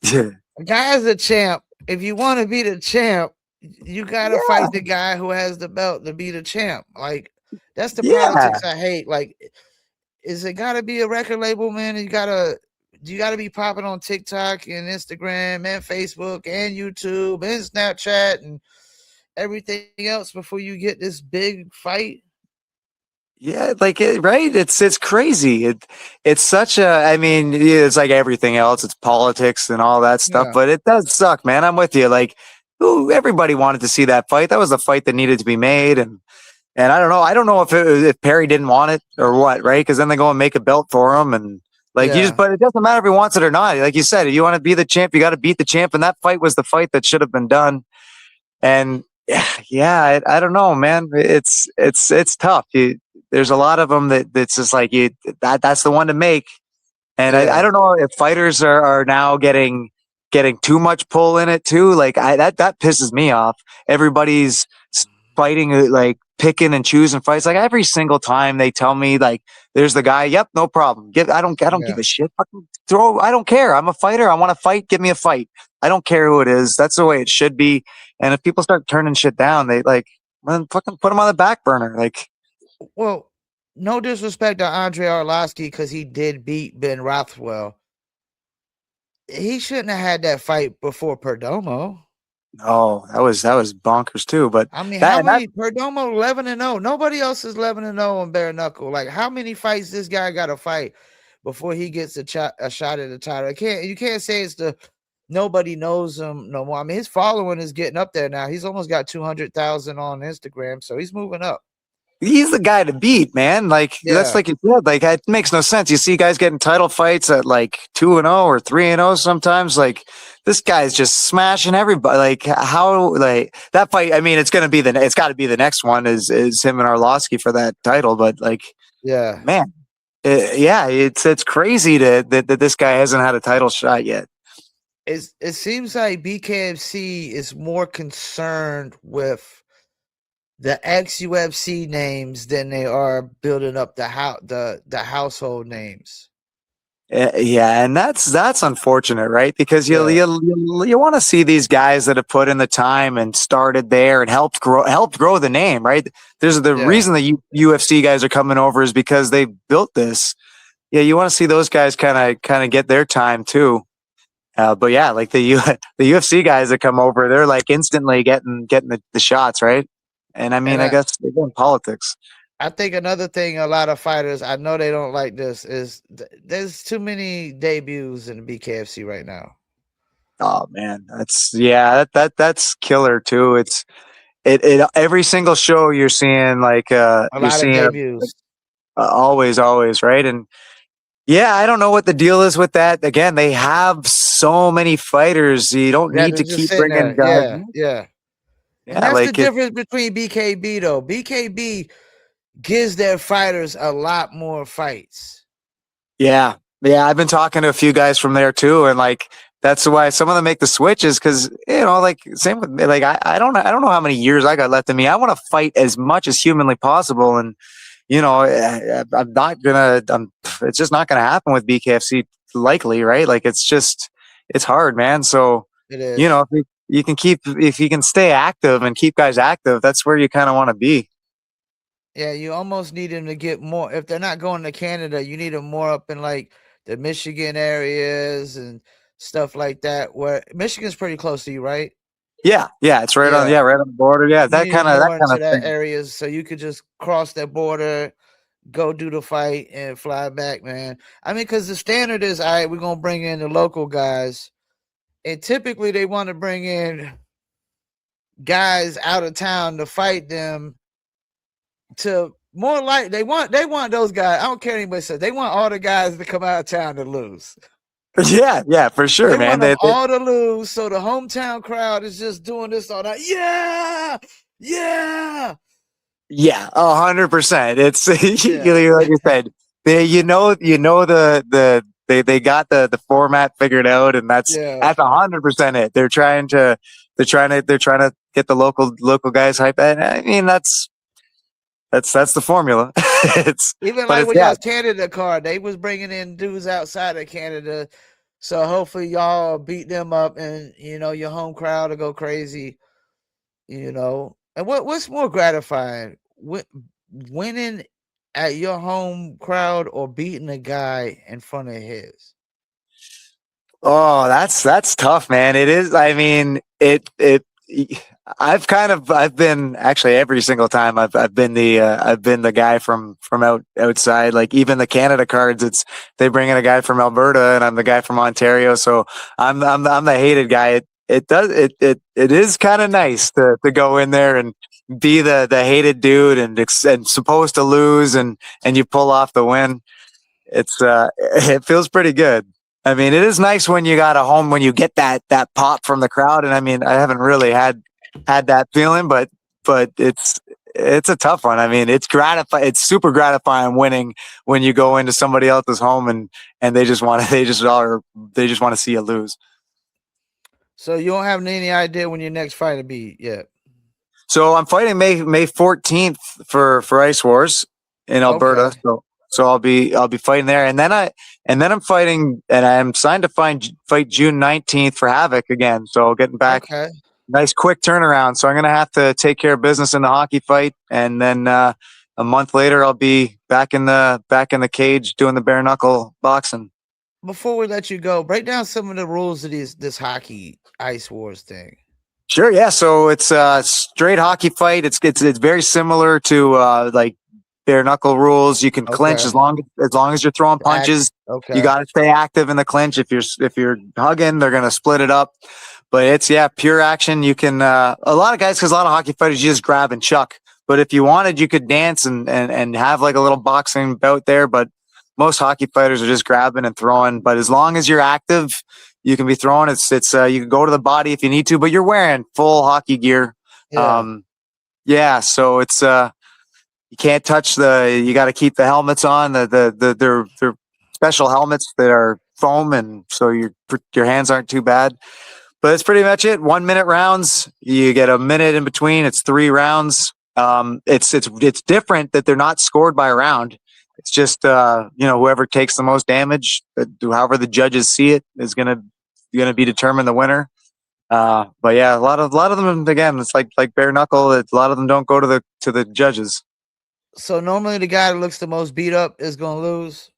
the guy's a champ. If you want to be the champ, you got to fight the guy who has the belt to be the champ. Like, that's the politics I hate. Like, is it got to be a record label, man? You got to be popping on TikTok and Instagram and Facebook and YouTube and Snapchat and everything else before you get this big fight? Yeah, right? It's crazy. It's such I mean, it's like everything else. It's politics and all that stuff, Yeah. but it does suck, man. I'm with you. Like, everybody wanted to see that fight. That was a fight that needed to be made, and I don't know. I don't know if Perry didn't want it or what, right? Because then they go and make a belt for him, and but it doesn't matter if he wants it or not. Like you said, if you want to be the champ, you got to beat the champ, and that fight was the fight that should have been done. And yeah, I don't know, man. It's tough. There's a lot of them that's just like that's the one to make. And I don't know if fighters are now getting too much pull in it too. Like that pisses me off. Everybody's fighting, like picking and choosing fights. Like every single time they tell me like, there's the guy. Yep, no problem. I don't give a shit. Fucking I don't care. I'm a fighter. I want to fight. Give me a fight. I don't care who it is. That's the way it should be. And if people start turning shit down, they fucking put them on the back burner. Like, well, no disrespect to Andre Arlovsky because he did beat Ben Rothwell. He shouldn't have had that fight before Perdomo. no, that was bonkers too. But I mean, how many Perdomo 11-0? Nobody else is 11-0 on bare knuckle. Like, how many fights this guy got to fight before he gets a shot at the title? You can't say it's nobody knows him no more. I mean, his following is getting up there now. He's almost got 200,000 on Instagram, so he's moving up. He's the guy to beat, man. That's like you said. Like, it makes no sense. You see guys getting title fights at 2-0 or 3-0 sometimes. Like, this guy's just smashing everybody. Like, how that fight? I mean, it's got to be the next one is him and Arlovsky for that title. But man, it's crazy that this guy hasn't had a title shot yet. It seems like BKFC is more concerned with the ex-UFC names than they are building up the household names. Yeah, and that's unfortunate, right? Because Yeah, you want to see these guys that have put in the time and started there and helped grow the name, right? There's the yeah. reason the UFC guys are coming over is because they built this. Yeah, you want to see those guys kind of get their time too. But yeah, like the UFC guys that come over, they're like instantly getting the shots, right? And I mean, And I guess they're doing politics. I think another thing a lot of fighters, I know they don't like this, is there's too many debuts in the BKFC right now. Oh man, that's killer too. It every single show you're seeing A you're lot of seeing debuts. always right. And yeah, I don't know what the deal is with that. Again, they have so many fighters. You don't Yeah, need they're to just keep sitting bringing there. guys. Yeah, yeah. And Yeah, that's the like it. difference between BKB though. BKB gives their fighters a lot more fights. Yeah, yeah. I've been talking to a few guys from there too, and like that's why some of them make the switches because like same with me. Like I don't know how many years I got left in me. I want to fight as much as humanly possible, and I'm not gonna. It's just not gonna happen with BKFC likely, right? Like it's hard, man. So It is. if you can stay active and keep guys active, that's where you kind of want to be. Yeah, you almost need them to get more. If they're not going to Canada, you need them more up in like the Michigan areas and stuff like that. Where Michigan's pretty close to you, right? Yeah, yeah. It's right on. Yeah, Yeah, right on the border. Yeah, you that need them kind of that more kind into of that thing. areas so you could just cross that border, go do the fight, and fly back, man. I mean, because the standard is, all right, we're gonna bring in the local guys, and typically they want to bring in guys out of town to fight them to more like they want those guys. I don't care what anybody says. They want all the guys to come out of town to lose. Yeah, yeah, for sure, They man. want them all to lose, so the hometown crowd is just doing this all night. Yeah, yeah, Yeah, 100%. It's yeah, like you said, they got the format figured out, and yeah. that's 100% it. They're trying to get the local guys hype. And I mean, that's the formula. it's Even but like it's with yeah, y'all's Canada card, they was bringing in dudes outside of Canada, so hopefully y'all beat them up, and your home crowd will go crazy. And what's more gratifying, winning at your home crowd or beating a guy in front of his? Oh, that's tough, man. It is. I mean, I've been actually every single time I've been the guy from outside. Like even the Canada cards, it's they bring in a guy from Alberta and I'm the guy from Ontario. So I'm the hated guy. It is kind of nice to go in there and be the hated dude and supposed to lose and you pull off the win. It feels pretty good. I mean, it is nice when you got a home when you get that pop from the crowd. And I mean, I haven't really had that feeling, but it's a tough one. I mean, it's gratifying. It's super gratifying winning when you go into somebody else's home and they just want to see you lose. So you don't have any idea when your next fight will be yet? So I'm fighting May 14th for Ice Wars in Okay, Alberta. So I'll be fighting there, and then I'm fighting, and I'm signed to fight June 19th for Havoc again. So getting back, okay. nice quick turnaround. So I'm gonna have to take care of business in the hockey fight, and then a month later I'll be back in the cage doing the bare knuckle boxing. Before we let you go, break down some of the rules of this hockey ice wars thing. Sure, yeah. So it's a straight hockey fight. It's very similar to like bare knuckle rules. You can clinch Okay, as long as you're throwing act. punches. You Okay, got to stay active in the clinch. If you're hugging, they're gonna split it up. But it's pure action. You can a lot of guys because a lot of hockey fighters you just grab and chuck. But if you wanted, you could dance and have like a little boxing bout there. But most hockey fighters are just grabbing and throwing. But as long as you're active, you can be throwing. It's you can go to the body if you need to, but you're wearing full hockey gear. yeah, Um, yeah, so it's you can't touch you got to keep the helmets on. They're special helmets that are foam, and so your hands aren't too bad. But that's pretty much it. 1 minute rounds. You get a minute in between. It's 3 rounds. It's different that they're not scored by a round. it's just whoever takes the most damage, however the judges see it, is gonna be determined the winner. But yeah, a lot of them again, it's like bare knuckle. A lot of them don't go to the judges. So normally the guy that looks the most beat up is gonna lose.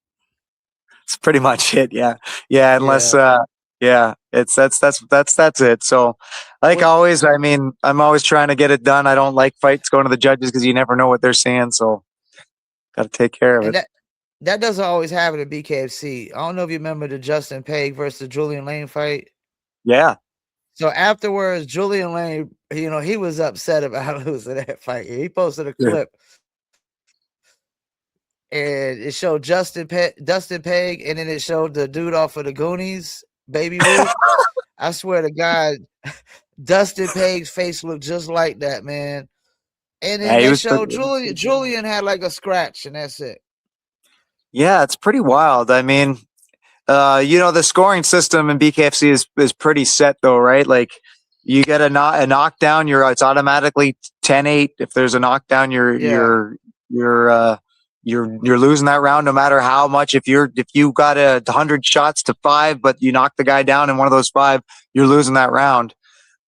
It's pretty much it. Yeah, yeah. Unless, Yeah. yeah, that's it. So, like What always, I mean, I'm always trying to get it done. I don't like fights going to the judges because you never know what they're saying. So, got to take care of and it. that doesn't always happen at BKFC. I don't know if you remember the Justin Page versus Julian Lane fight. Yeah, So afterwards, Julian Lane, he was upset about losing that fight. He posted a yeah. clip and it showed Dustin Peg, and then it showed the dude off of the Goonies, Baby Ruth. I swear to God, Dustin Peg's face looked just like that, man. And then Yeah, he they was. showed Julian had like a scratch, and that's it. Yeah, it's pretty wild. I mean, the scoring system in BKFC is pretty set though, right? Like you get a knockdown, it's automatically 10-8. If there's a knockdown, Yeah. you're losing that round no matter how much. If you got 100 shots to 5, but you knock the guy down in one of those 5, you're losing that round.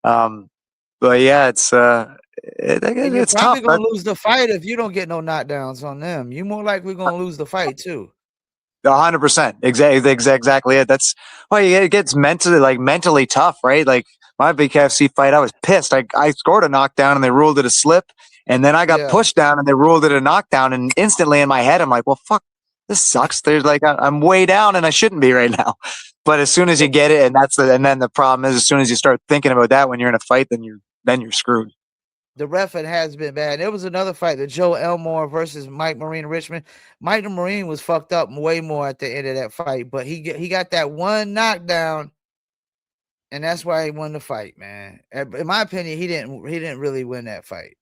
But yeah, And you're it's probably tough. gonna lose the fight if you don't get no knockdowns on them. You more likely gonna lose the fight too. 100%. Exactly it. That's why it gets mentally tough, right? Like my BKFC fight, I was pissed. I scored a knockdown and they ruled it a slip, and then I got Yeah. pushed down and they ruled it a knockdown. And instantly in my head, I'm like, well, fuck, this sucks. There's like I'm way down and I shouldn't be right now. But as soon as you get it, and then the problem is, as soon as you start thinking about that when you're in a fight, then you're screwed. The reffing has been bad. There was another fight, the Joe Elmore versus Mike Marine Richmond. Mike Marine was fucked up way more at the end of that fight, but he got that one knockdown, and that's why he won the fight, man. In my opinion, he didn't really win that fight.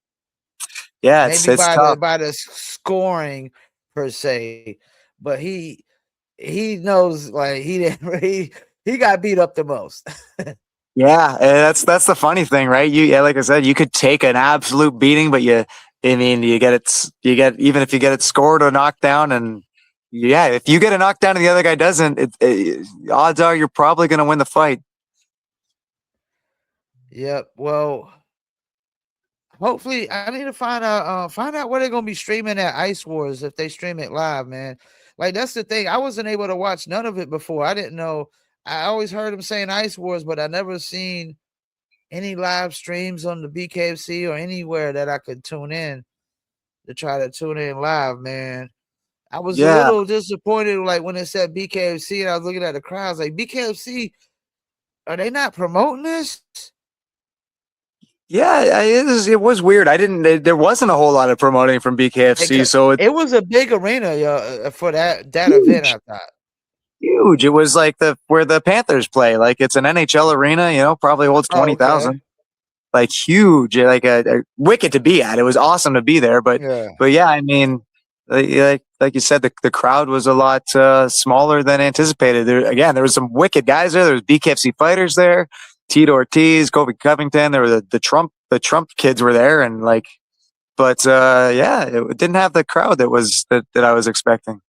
Yeah, Maybe it's tough. by the scoring per se, but he knows like he didn't really he got beat up the most. Yeah, and that's the funny thing, right? Like I said, you could take an absolute beating, but you get even if you get it scored or knocked down, and yeah, if you get a knockdown and the other guy doesn't, odds are you're probably going to win the fight. Yep. Well, hopefully, I need to find out where they're gonna be streaming at Ice Wars if they stream it live, man. Like that's the thing. I wasn't able to watch none of it before. I didn't know. I always heard them saying Ice Wars, but I never seen any live streams on the BKFC or anywhere that I could tune in to try to tune in live, man. I was a Yeah, little disappointed, like when it said BKFC, and I was looking at the crowds, like BKFC, are they not promoting this? yeah, it was weird. There wasn't a whole lot of promoting from BKFC, so it's It was a big arena for that event. I thought. huge. It was like where the Panthers play. Like it's an NHL arena, probably holds Oh, okay. 20,000. Like huge, like a wicked to be at. It was awesome to be there, but Yeah. yeah, I mean, like you said, the crowd was a lot smaller than anticipated. There was some wicked guys there. There was BKFC fighters there, Tito Ortiz, Kobe Covington. There were the Trump kids were there, and but yeah, it didn't have the crowd that I was expecting.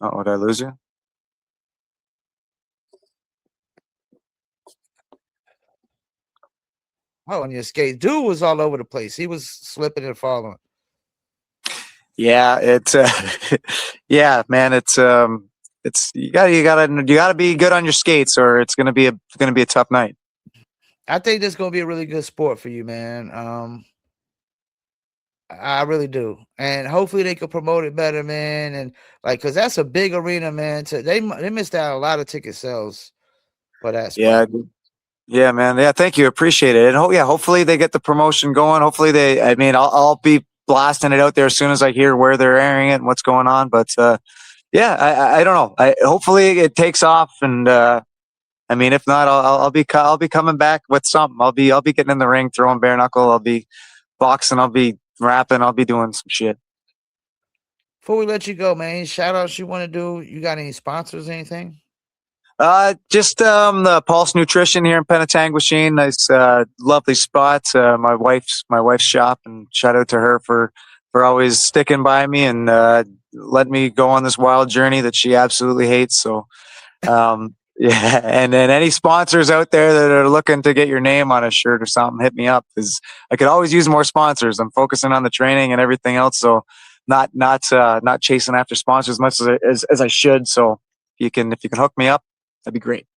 Oh, did I lose you? Oh, on your skate. Dude was all over the place. He was slipping and falling. Yeah, it's yeah, man. It's you gotta be good on your skates, or it's gonna be a tough night. I think this is gonna be a really good sport for you, man. I really do, and hopefully they can promote it better, man. And because that's a big arena, man. They missed out a lot of ticket sales for that Yeah, spot. yeah, man. Yeah, thank you. Appreciate it. And hopefully they get the promotion going. Hopefully I mean, I'll be blasting it out there as soon as I hear where they're airing it and what's going on. But yeah, I don't know. Hopefully it takes off. And I mean, if not, I'll be coming back with something. I'll be getting in the ring, throwing bare knuckle. I'll be boxing. I'll be rapping. I'll be doing some shit. Before we let you go, man, shout outs you want to do? You got any sponsors, anything? Just the Pulse Nutrition here in Penetanguishene. Nice, lovely spot. My wife's shop, and shout out to her for always sticking by me and letting me go on this wild journey that she absolutely hates. So, yeah. And then any sponsors out there that are looking to get your name on a shirt or something, hit me up, because I could always use more sponsors. I'm focusing on the training and everything else, so not chasing after sponsors as much as I should. So if you can hook me up, that'd be great.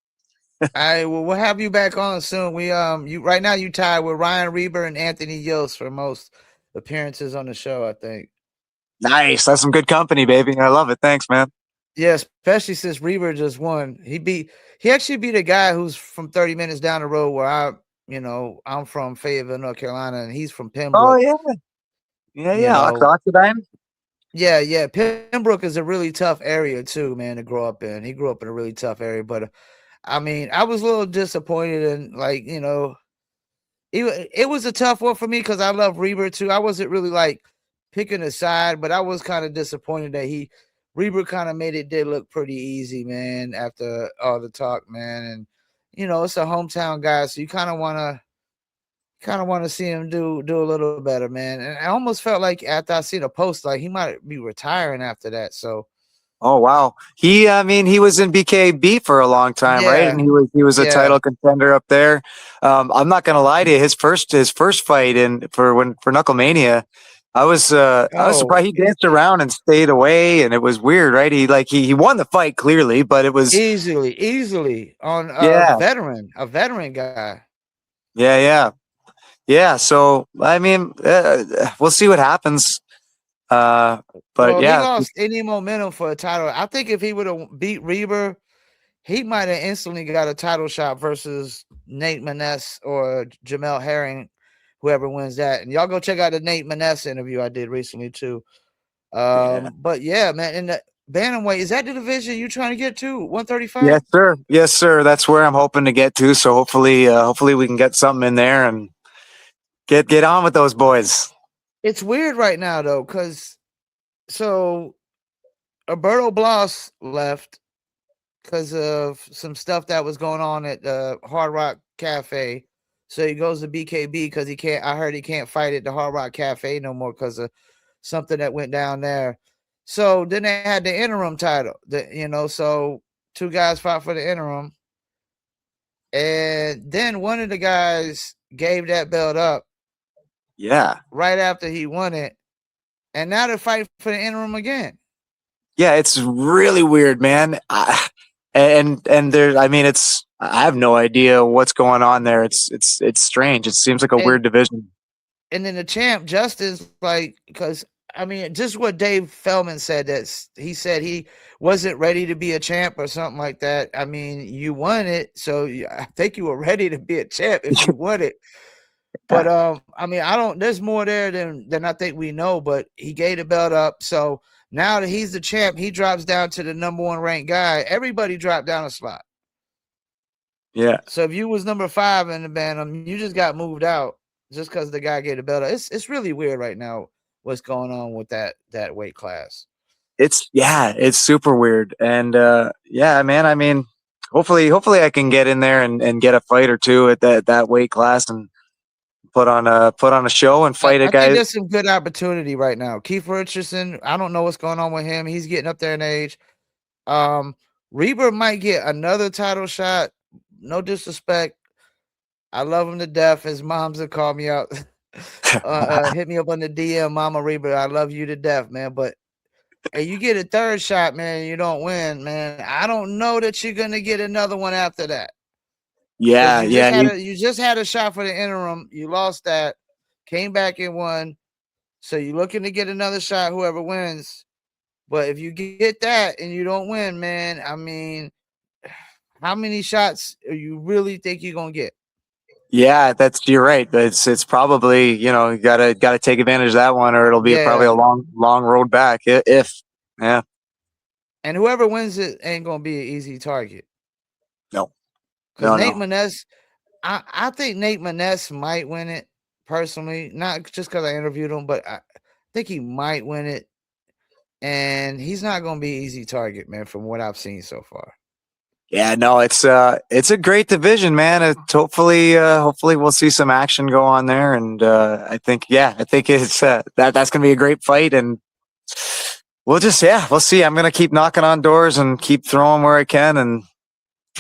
I will we'll have you back on soon. You right now you tied with Ryan Reber and Anthony Yost for most appearances on the show, I think. Nice. That's some good company, baby. I love it. Thanks, man. Yeah, especially since Reber just won. He actually beat a guy who's from 30 minutes down the road where I'm from Fayetteville, North Carolina, and he's from Oh Pembroke. yeah. Yeah, You yeah. know, Oxidine. yeah. Pembroke is a really tough area too, man, to grow up in. He grew up in a really tough area, but I mean, I was a little disappointed and it was a tough one for me because I love Reber too. I wasn't really like picking a side, but I was kind of disappointed that Reber kind of made it did look pretty easy, man, after all the talk, man. And it's a hometown guy, so you kind of want to see him do a little better, man. And I almost felt like after I seen a post, like he might be retiring after that. So Oh wow. I mean, he was in BKB for a long time, right? yeah, And he was a yeah. title contender up there. I'm not gonna lie to you. His first fight for Knucklemania, I was Oh, surprised he danced around and stayed away, and it was weird, right? He won the fight clearly, but it was easily on yeah, a veteran guy. yeah. Yeah, so I mean, we'll see what happens. But Well, he yeah, lost any momentum for a title. I think if he would have beat Reber, he might have instantly got a title shot versus Nate Maness or Jamel Herring, whoever wins that. And y'all go check out the Nate Maness interview I did recently too. yeah. But yeah, man, in the bantamweight, is that the division you trying to get to? 135? Yes, sir. Yes, sir. That's where I'm hoping to get to. So hopefully we can get something in there and get on with those boys. It's weird right now though, because so Alberto Blas left because of some stuff that was going on at the Hard Rock Cafe. So he goes to BKB because he can't. I heard he can't fight at the Hard Rock Cafe no more because of something that went down there. So then they had the interim title. So two guys fought for the interim, and then one of the guys gave that belt up Yeah. right after he won it, and now they're fighting for the interim again. Yeah, it's really weird, man. And there, I mean, I have no idea what's going on there. It's strange. It seems like a And weird division. and then the champ Justin's like, because I mean, just what Dave Feldman said, that he said he wasn't ready to be a champ or something like that. I mean, you won it, so I think you were ready to be a champ if you won it. But I mean, I don't. There's more there than I think we know. But he gave the belt up, so now that he's the champ, he drops down to the number one ranked guy. Everybody dropped down a slot. Yeah. So if you was number 5 in the bantam, you just got moved out just because the guy gave the belt up. It's really weird right now what's going on with that weight class. It's super weird. And yeah, man. I mean, hopefully I can get in there and get a fight or two at that weight class and put on a show and fight a I think guy. there's some good opportunity right now. Keith Richardson, I don't know what's going on with him. He's getting up there in age. Reber might get another title shot. No disrespect. I love him to death. His mom's have called me out. Hit me up on the DM, Mama Reber. I love you to death, man. But hey, you get a third shot, man. You don't win, man. I don't know that you're gonna get another one after that. Because Yeah, yeah. you just had a shot for the interim. You lost that, came back and won. So you're looking to get another shot, whoever wins. But if you get that and you don't win, man, I mean, how many shots are you really think you're gonna get? Yeah, you're right. It's probably, you gotta take advantage of that one, or it'll be probably a Yeah. long road back. If yeah, And whoever wins it ain't gonna be an easy target. no, Because no, Nate no. Maness, I think Nate Maness might win it personally, not just because I interviewed him, but I think he might win it. And he's not gonna be an easy target, man, from what I've seen so far. Yeah, no, it's a great division, man. Hopefully we'll see some action go on there, and I think it's that's gonna be a great fight, and we'll see. I'm gonna keep knocking on doors and keep throwing where I can, and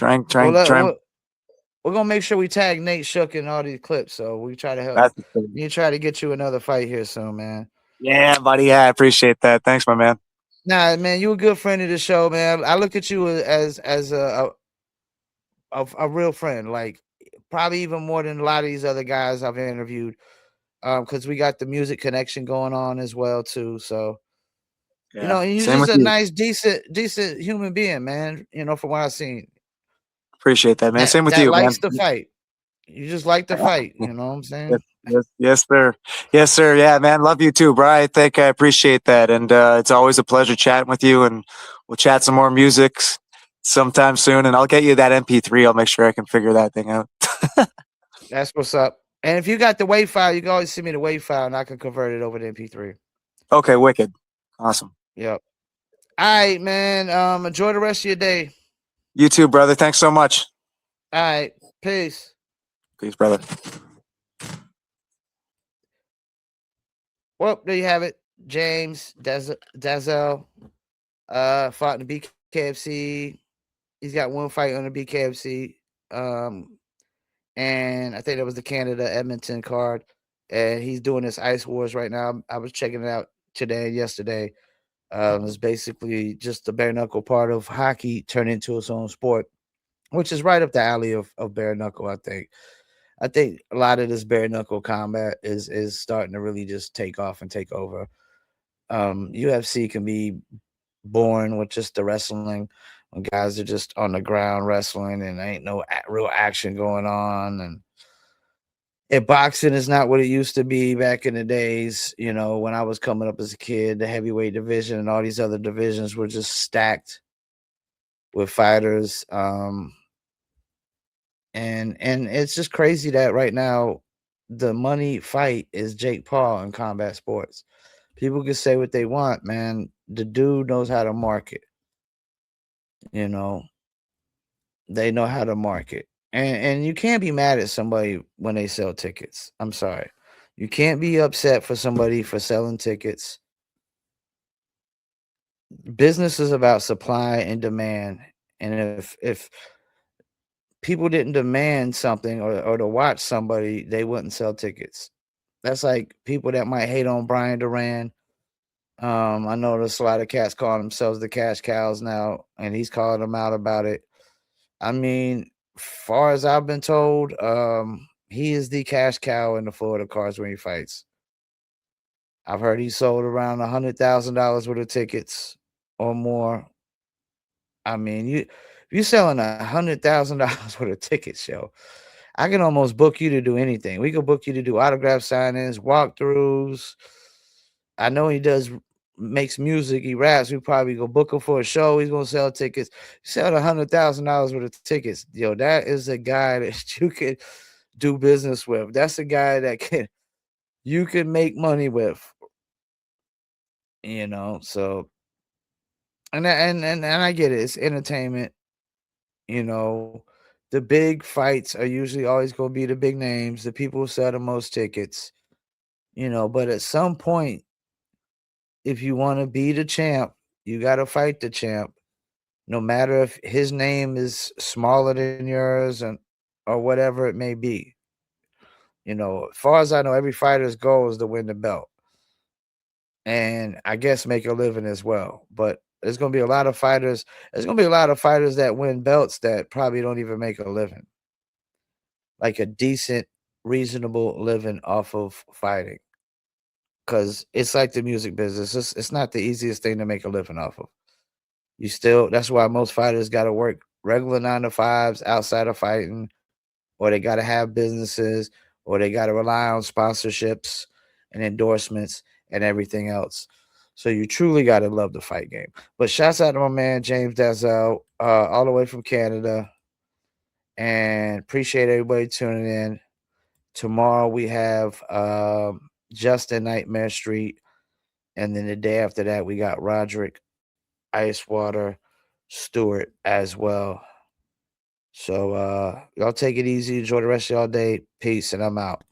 Well, try and we're gonna make sure we tag Nate Shook in all these clips, so we try to help. that's the thing. You try to get you another fight here soon, man. Yeah, buddy. Yeah, I appreciate that. Thanks, my man. Nah, man, you a good friend of the show, man. I look at you as a real friend, like probably even more than a lot of these other guys I've interviewed. Because we got the music connection going on as well too. So Yeah, and you're same just with a you. nice, decent human being, man. From what I've seen, Appreciate that, man. Same with that you, man. likes to fight. You just like to fight. You know what I'm Yes, saying? yes, sir. Yes, sir. Yeah, man. Love you too, bro. I think I appreciate that. And it's always a pleasure chatting with you. And we'll chat some more music sometime soon. And I'll get you that MP3. I'll make sure I can figure that thing out. That's what's up. And if you got the WAV file, you can always send me the WAV file and I can convert it over to MP3. Okay, wicked. Awesome. Yep. All right, man. Enjoy the rest of your day. You too, brother. Thanks so much. All right. Peace. Peace, brother. Well, there you have it. James Dalzell fought in the BKFC. He's got one fight on the BKFC. And I think that was the Canada Edmonton card. And he's doing this Ice Wars right now. I was checking it out today and yesterday. It's basically just the bare knuckle part of hockey turned into its own sport, which is right up the alley of bare knuckle. I think a lot of this bare knuckle combat is starting to really just take off and take over. UFC can be boring with just the wrestling when guys are just on the ground wrestling and ain't no real action going on. And boxing is not what it used to be back in the days. When I was coming up as a kid, the heavyweight division and all these other divisions were just stacked with fighters. And it's just crazy that right now the money fight is Jake Paul in combat sports. People can say what they want, man. The dude knows how to market. They know how to market. And you can't be mad at somebody when they sell tickets. I'm sorry. You can't be upset for somebody for selling tickets. Business is about supply and demand. And if people didn't demand something or to watch somebody, they wouldn't sell tickets. That's like people that might hate on Brian Duran. I notice a lot of cats calling themselves the cash cows now, and he's calling them out about it. I mean, far as I've been told, he is the cash cow in the Florida Cars Ring fights. I've heard he sold around $100,000 worth of tickets or more. I mean, you selling $100,000 worth of tickets, yo. I can almost book you to do anything. We could book you to do autograph signings, walkthroughs. I know he makes music, he raps. We probably go book him for a show. He's gonna sell tickets. Sell $100,000 worth of tickets. Yo, that is a guy that you could do business with. That's a guy that you can make money with. So and I get it. It's entertainment. The big fights are usually always gonna be the big names, the people who sell the most tickets. But at some point, if you want to be the champ, you got to fight the champ, no matter if his name is smaller than yours or whatever it may be. As far as I know, every fighter's goal is to win the belt, and I guess make a living as well. But there's gonna be a lot of fighters. There's gonna be a lot of fighters that win belts that probably don't even make a living, like a decent, reasonable living off of fighting. Because it's like the music business. It's not the easiest thing to make a living off of. That's why most fighters got to work regular 9 to 5s outside of fighting, or they got to have businesses, or they got to rely on sponsorships and endorsements and everything else. So you truly got to love the fight game. But shouts out to my man, James Dalzell, all the way from Canada. And appreciate everybody tuning in. Tomorrow we have Justin Nightmare Street. And then the day after that, we got Roderick Icewater Stewart as well. So y'all take it easy. Enjoy the rest of y'all day. Peace, and I'm out.